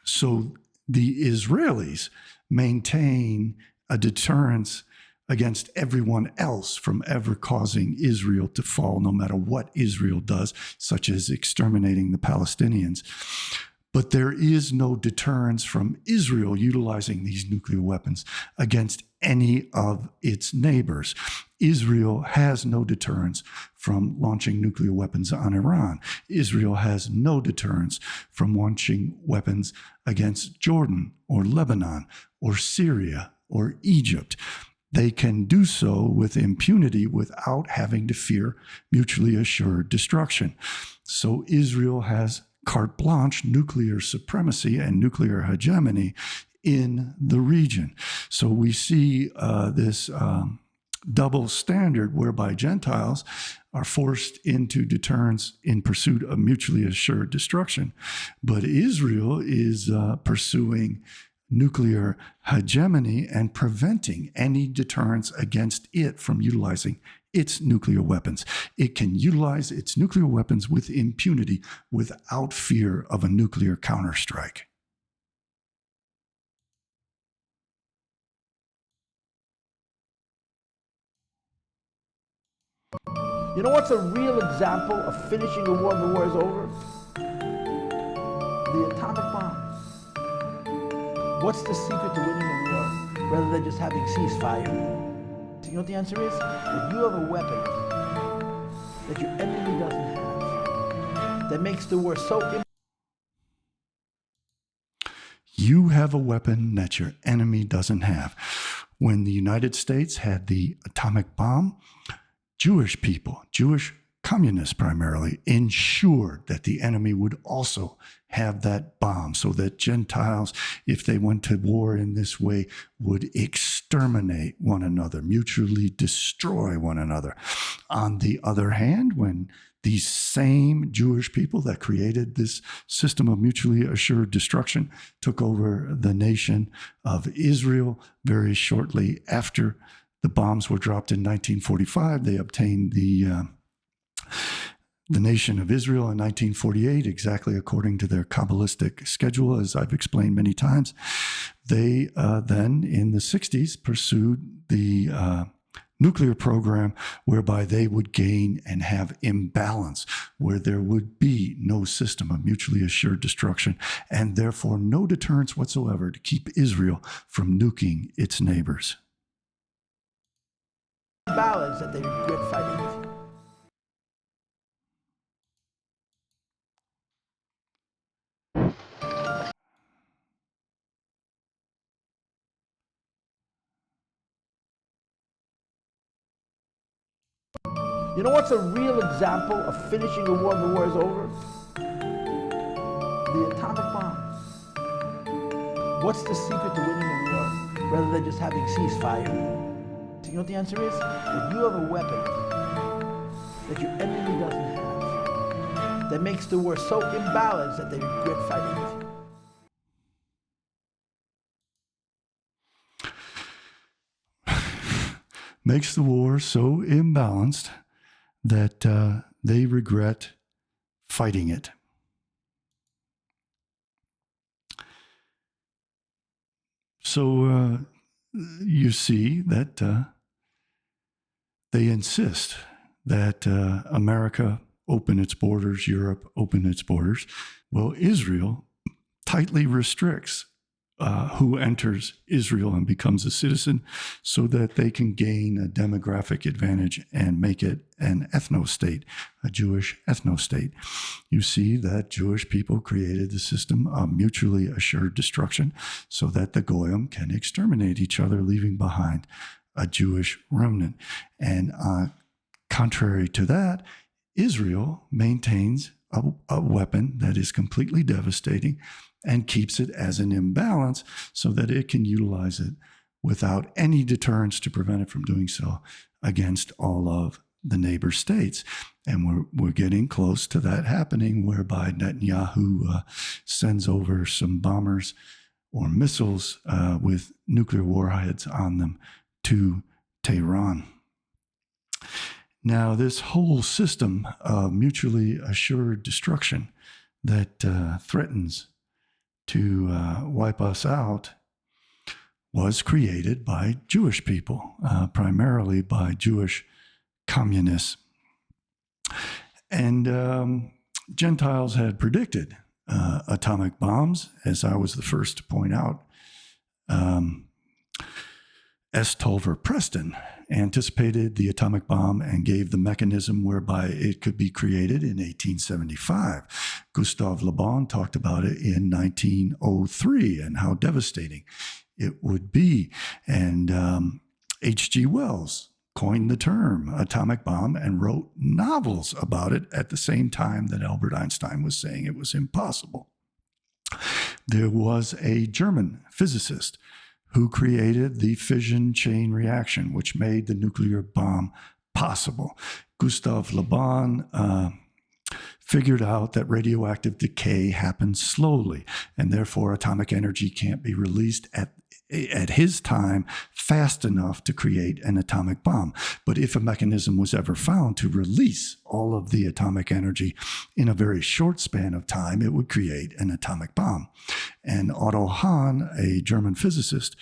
Speaker 2: so the Israelis maintain a deterrence against everyone else from ever causing Israel to fall, no matter what Israel does, such as exterminating the Palestinians. But there is no deterrence from Israel utilizing these nuclear weapons against any of its neighbors. Israel has no deterrence from launching nuclear weapons on Iran. Israel has no deterrence from launching weapons against Jordan or Lebanon or Syria or Egypt. They can do so with impunity without having to fear mutually assured destruction. So Israel has carte blanche nuclear supremacy and nuclear hegemony in the region. So we see this double standard whereby Gentiles are forced into deterrence in pursuit of mutually assured destruction. But Israel is pursuing nuclear hegemony and preventing any deterrence against it from utilizing its nuclear weapons. It can utilize its nuclear weapons with impunity without fear of a nuclear counterstrike.
Speaker 8: You know what's a real example of finishing a war when the war is over? The atomic bomb. What's the secret to winning a war rather than just having ceasefire? You know what the answer is? That you have a weapon that your enemy doesn't have, that makes the war so
Speaker 2: You have a weapon that your enemy doesn't have. When the United States had the atomic bomb, Jewish people, Jewish communists primarily, ensured that the enemy would also have that bomb, so that Gentiles, if they went to war in this way, would exterminate one another, mutually destroy one another. On the other hand, when these same Jewish people that created this system of mutually assured destruction took over the nation of Israel very shortly after the bombs were dropped in 1945, they obtained the nation of Israel in 1948, exactly according to their Cabalistic schedule, as I've explained many times. They then, in the 60s, pursued the nuclear program whereby they would gain and have imbalance, where there would be no system of mutually assured destruction, and therefore no deterrence whatsoever to keep Israel from nuking its neighbors.
Speaker 8: ballads that they regret fighting with. You know what's a real example of finishing a war when the war is over? The atomic bomb. What's the secret to winning a war rather than just having ceasefire? You know what the answer is? That you have a weapon that your enemy doesn't have, that makes the war so imbalanced that they regret fighting with you.
Speaker 2: Makes the war so imbalanced that they regret fighting it. So you see that they insist that America open its borders, Europe open its borders. Well, Israel tightly restricts who enters Israel and becomes a citizen so that they can gain a demographic advantage and make it an ethno-state, a Jewish ethno-state. You see that Jewish people created the system of mutually assured destruction so that the Goyim can exterminate each other, leaving behind a Jewish remnant. And contrary to that, Israel maintains a weapon that is completely devastating and keeps it as an imbalance so that it can utilize it without any deterrence to prevent it from doing so against all of the neighbor states. And we're getting close to that happening, whereby Netanyahu sends over some bombers or missiles with nuclear warheads on them to Tehran. Now, this whole system of mutually assured destruction that threatens to wipe us out was created by Jewish people, primarily by Jewish communists. And Gentiles had predicted atomic bombs, as I was the first to point out. S. Tolver Preston anticipated the atomic bomb and gave the mechanism whereby it could be created in 1875. Gustave Le Bon talked about it in 1903 and how devastating it would be. And H.G. Wells coined the term atomic bomb and wrote novels about it at the same time that Albert Einstein was saying it was impossible. There was a German physicist who created the fission chain reaction, which made the nuclear bomb possible. Gustave Le Bon figured out that radioactive decay happens slowly, and therefore atomic energy can't be released at his time fast enough to create an atomic bomb. But if a mechanism was ever found to release all of the atomic energy in a very short span of time, it would create an atomic bomb. And Otto Hahn, a German physicist,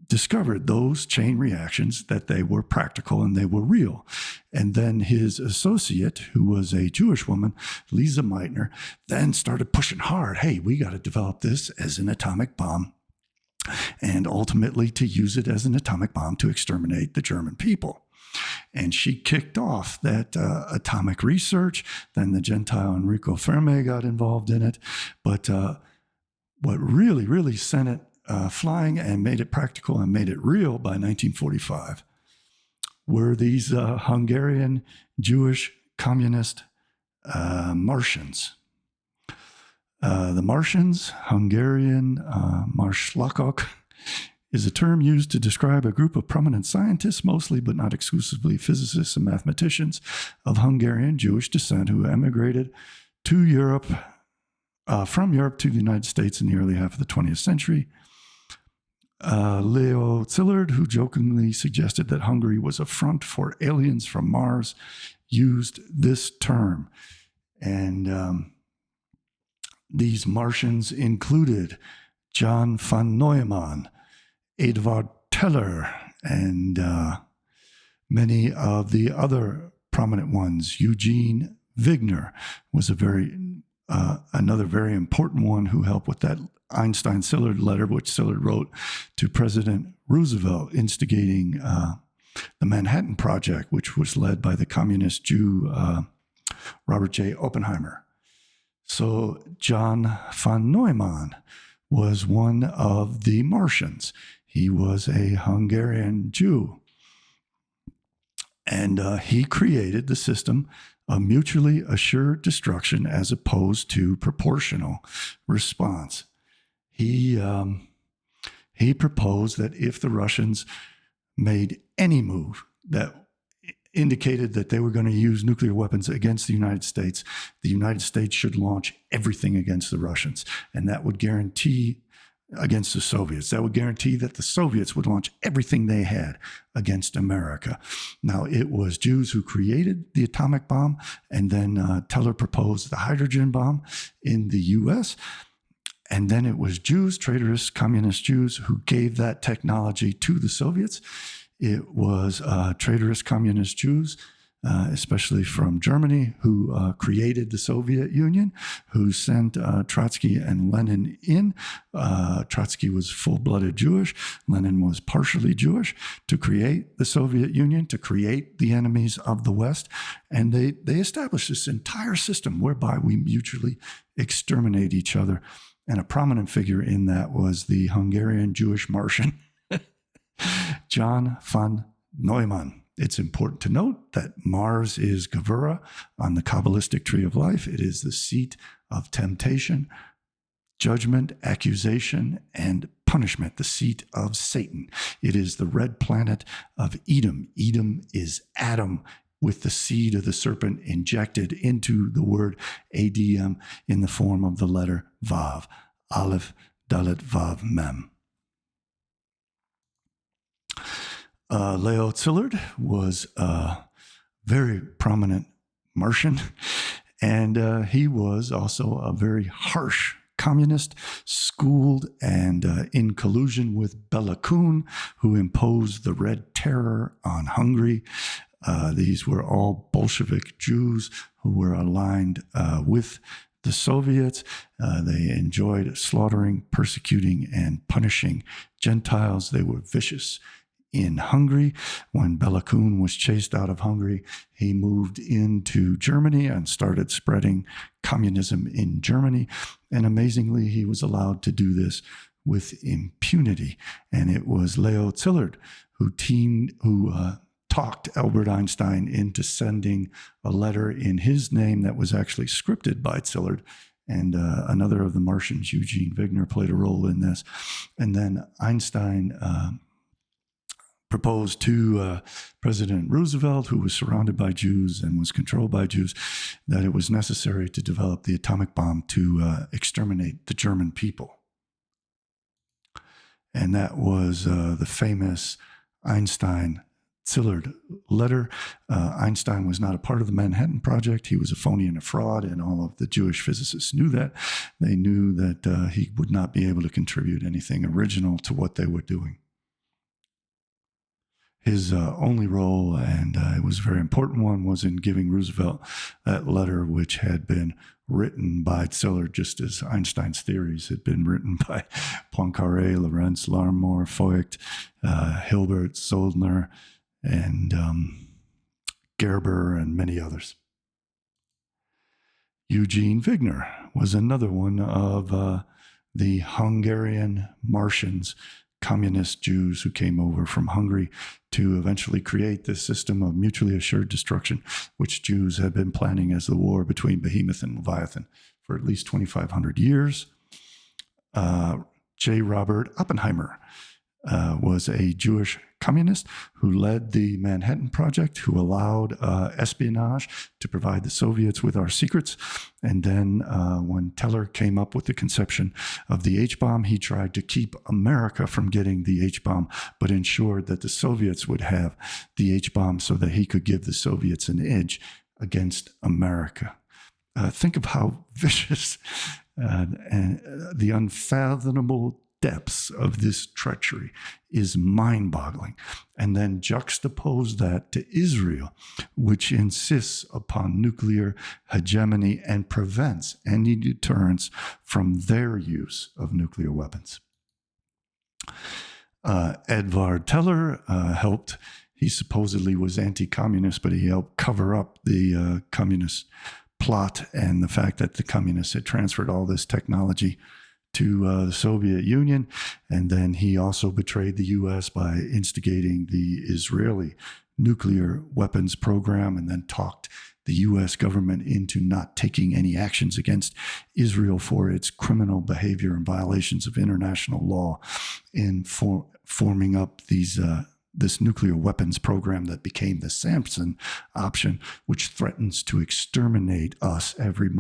Speaker 2: discovered those chain reactions, that they were practical and they were real. And then his associate, who was a Jewish woman, Lisa Meitner, then started pushing hard. Hey, we got to develop this as an atomic bomb, and ultimately to use it as an atomic bomb to exterminate the German people. And she kicked off that atomic research. Then the Gentile Enrico Fermi got involved in it. But what really, really sent it flying and made it practical and made it real by 1945 were these Hungarian Jewish communist Martians. The Martians, Hungarian Marslakok, is a term used to describe a group of prominent scientists, mostly but not exclusively physicists and mathematicians of Hungarian Jewish descent who emigrated to Europe, from Europe to the United States in the early half of the 20th century. Leo Szilard, who jokingly suggested that Hungary was a front for aliens from Mars, used this term. And these Martians included John von Neumann, Edvard Teller, and many of the other prominent ones. Eugene Wigner was another very important one who helped with that Einstein-Szilard letter, which Szilard wrote to President Roosevelt, instigating the Manhattan Project, which was led by the communist Jew Robert J. Oppenheimer. So John von Neumann was one of the Martians. He was a Hungarian Jew. And he created the system of mutually assured destruction as opposed to proportional response. He proposed that if the Russians made any move that indicated that they were going to use nuclear weapons against the United States should launch everything against the Russians. And that would guarantee against the Soviets. That would guarantee that the Soviets would launch everything they had against America. Now, it was Jews who created the atomic bomb, and then Teller proposed the hydrogen bomb in the U.S., and then it was Jews, traitorous communist Jews, who gave that technology to the Soviets. It was traitorous communist Jews especially from Germany, who created the Soviet Union, who sent Trotsky and Lenin in. Trotsky was full-blooded Jewish. Lenin was partially Jewish, to create the Soviet Union, to create the enemies of the West. And they established this entire system whereby we mutually exterminate each other. And a prominent figure in that was the Hungarian Jewish Martian, John von Neumann. It's important to note that Mars is Gevurah on the Kabbalistic tree of life. It is the seat of temptation, judgment, accusation, and punishment, the seat of Satan. It is the red planet of Edom. Edom is Adam with the seed of the serpent injected into the word Adm in the form of the letter Vav, Aleph, Dalet, Vav, Mem. Leo Szilard was a very prominent Martian, and he was also a very harsh communist, schooled and in collusion with Bela Kun, who imposed the Red Terror on Hungary. These were all Bolshevik Jews who were aligned with the Soviets. They enjoyed slaughtering, persecuting, and punishing Gentiles. They were vicious in Hungary. When Bela Kun was chased out of Hungary, he moved into Germany and started spreading communism in Germany. And amazingly, he was allowed to do this with impunity. And it was Leo Szilard who talked Albert Einstein into sending a letter in his name that was actually scripted by Szilard. And another of the Martians, Eugene Wigner, played a role in this. And then Einstein proposed to President Roosevelt, who was surrounded by Jews and was controlled by Jews, that it was necessary to develop the atomic bomb to exterminate the German people. And that was the famous Einstein-Szilard letter. Einstein was not a part of the Manhattan Project. He was a phony and a fraud, and all of the Jewish physicists knew that. They knew that he would not be able to contribute anything original to what they were doing. His only role, and it was a very important one, was in giving Roosevelt that letter, which had been written by Szilard, just as Einstein's theories had been written by Poincaré, Lorentz, Larmor, Voigt, Hilbert, Zollner, and Gerber, and many others. Eugene Wigner was another one of the Hungarian Martians, communist Jews who came over from Hungary to eventually create this system of mutually assured destruction, which Jews had been planning as the war between Behemoth and Leviathan for at least 2,500 years. J. Robert Oppenheimer was a Jewish communist who led the Manhattan Project, who allowed espionage to provide the Soviets with our secrets. And then when Teller came up with the conception of the H-bomb, he tried to keep America from getting the H-bomb, but ensured that the Soviets would have the H-bomb so that he could give the Soviets an edge against America. Think of how vicious and the unfathomable depths of this treachery is mind-boggling. And then juxtapose that to Israel, which insists upon nuclear hegemony and prevents any deterrence from their use of nuclear weapons. Edvard Teller helped. He supposedly was anti-communist, but he helped cover up the communist plot and the fact that the communists had transferred all this technology to the Soviet Union. And then he also betrayed the U.S. by instigating the Israeli nuclear weapons program, and then talked the U.S. government into not taking any actions against Israel for its criminal behavior and violations of international law in forming up this nuclear weapons program that became the Samson option, which threatens to exterminate us every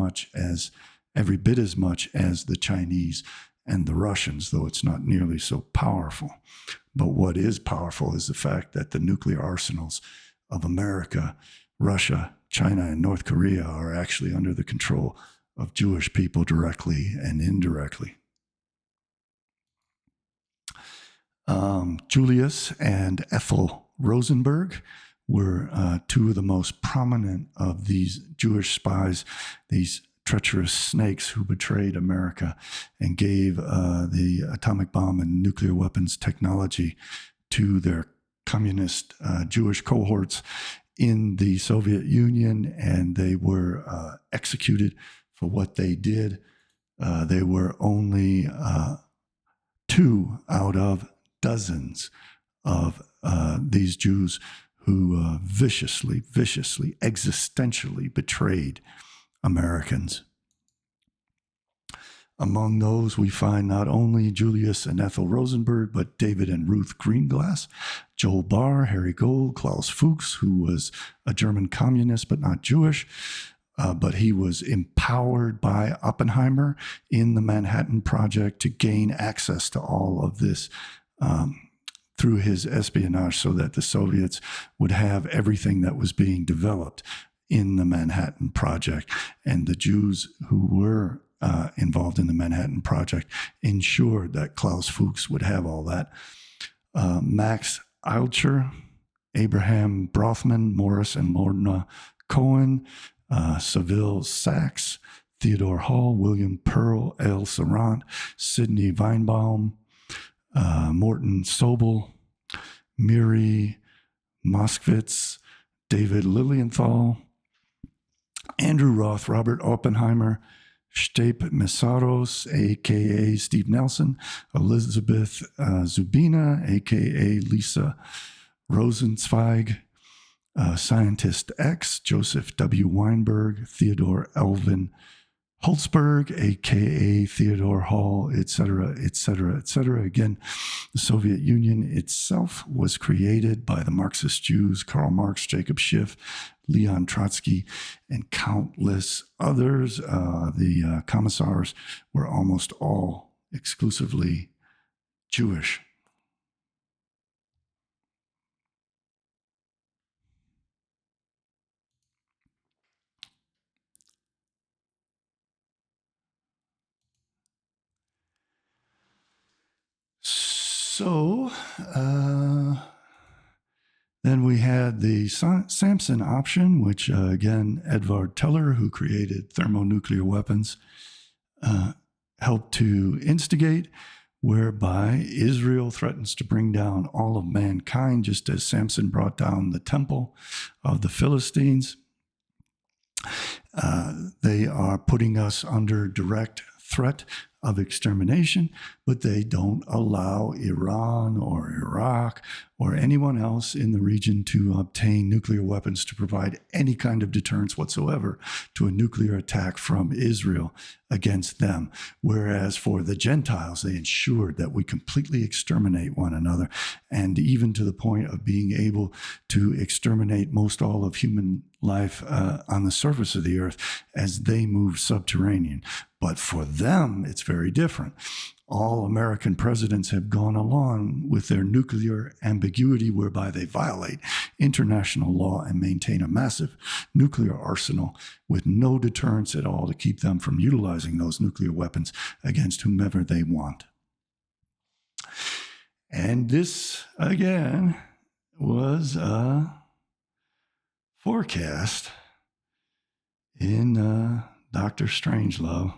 Speaker 2: bit as much as the Chinese and the Russians, though it's not nearly so powerful. But what is powerful is the fact that the nuclear arsenals of America, Russia, China, and North Korea are actually under the control of Jewish people directly and indirectly. Julius and Ethel Rosenberg were two of the most prominent of these Jewish spies, these treacherous snakes who betrayed America and gave the atomic bomb and nuclear weapons technology to their communist Jewish cohorts in the Soviet Union, and they were executed for what they did. They were only 2 out of dozens of these Jews who viciously, existentially betrayed Americans. Among those, we find not only Julius and Ethel Rosenberg, but David and Ruth Greenglass, Joel Barr, Harry Gold, Klaus Fuchs, who was a German communist but not Jewish, but he was empowered by Oppenheimer in the Manhattan Project to gain access to all of this through his espionage so that the Soviets would have everything that was being developed in the Manhattan Project. And the Jews who were involved in the Manhattan Project ensured that Klaus Fuchs would have all that. Max Eilcher, Abraham Brothman, Morris and Lorna Cohen, Seville Sachs, Theodore Hall, William Pearl, L. Sarant, Sidney Weinbaum, Morton Sobel, Miri Moskowitz, David Lilienthal, Andrew Roth, Robert Oppenheimer, Stepe Mesaros, a.k.a. Steve Nelson, Elizabeth Zubina, a.k.a. Lisa Rosenzweig, Scientist X, Joseph W. Weinberg, Theodore Elvin Holzberg, a.k.a. Theodore Hall, etc., etc., etc. Again, the Soviet Union itself was created by the Marxist Jews, Karl Marx, Jacob Schiff, Leon Trotsky, and countless others. The commissars were almost all exclusively Jewish. So then we had the Samson option, which again, Edvard Teller, who created thermonuclear weapons, helped to instigate, whereby Israel threatens to bring down all of mankind, just as Samson brought down the temple of the Philistines. They are putting us under direct threat of extermination, but they don't allow Iran or Iraq or anyone else in the region to obtain nuclear weapons to provide any kind of deterrence whatsoever to a nuclear attack from Israel against them. Whereas for the Gentiles, they ensured that we completely exterminate one another, and even to the point of being able to exterminate most all of human life on the surface of the earth as they move subterranean. But for them, it's very different. All American presidents have gone along with their nuclear ambiguity, whereby they violate international law and maintain a massive nuclear arsenal with no deterrence at all to keep them from utilizing those nuclear weapons against whomever they want. And this, again, was a forecast in Dr. Strangelove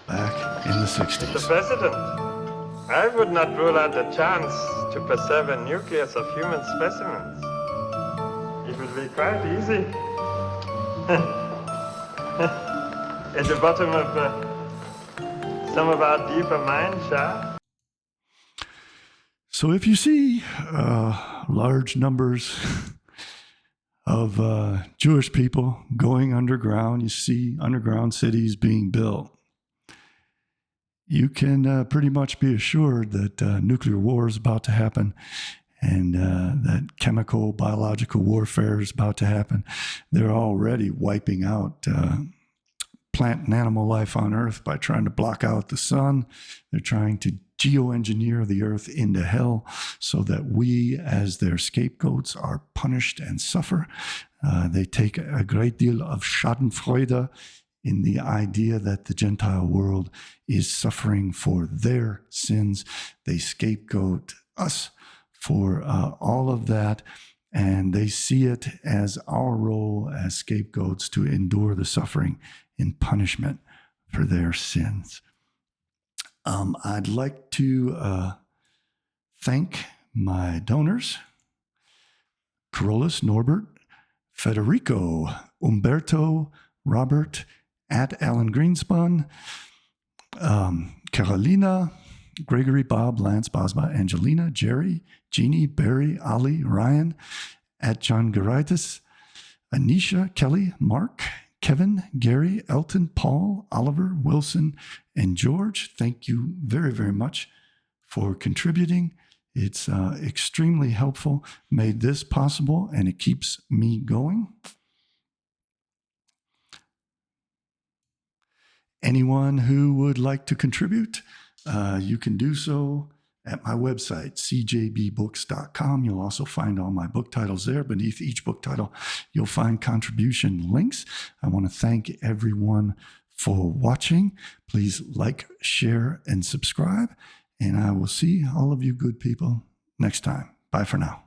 Speaker 2: back in the 60s.
Speaker 1: Mr. President, I would not rule out the chance to preserve a nucleus of human specimens. It would be quite easy. At the bottom of some of our deeper mine shafts.
Speaker 2: So if you see large numbers of Jewish people going underground, you see underground cities being built, you can pretty much be assured that nuclear war is about to happen, and that chemical, biological warfare is about to happen. They're already wiping out plant and animal life on Earth by trying to block out the sun. They're trying to geoengineer the Earth into hell so that we, as their scapegoats, are punished and suffer. They take a great deal of schadenfreude in the idea that the Gentile world is suffering for their sins. They scapegoat us for all of that. And they see it as our role as scapegoats to endure the suffering in punishment for their sins. I'd like to thank my donors: Carolus, Norbert, Federico, Umberto, Robert, at Alan Greenspun, Carolina, Gregory, Bob, Lance, Bosma, Angelina, Jerry, Jeannie, Barry, Ali, Ryan, at John Garaitis, Anisha, Kelly, Mark, Kevin, Gary, Elton, Paul, Oliver, Wilson, and George. Thank you very, very much for contributing. It's extremely helpful, made this possible, and it keeps me going. Anyone who would like to contribute, you can do so at my website, cjbbooks.com. You'll also find all my book titles there. Beneath each book title, you'll find contribution links. I want to thank everyone for watching. Please like, share, and subscribe. And I will see all of you good people next time. Bye for now.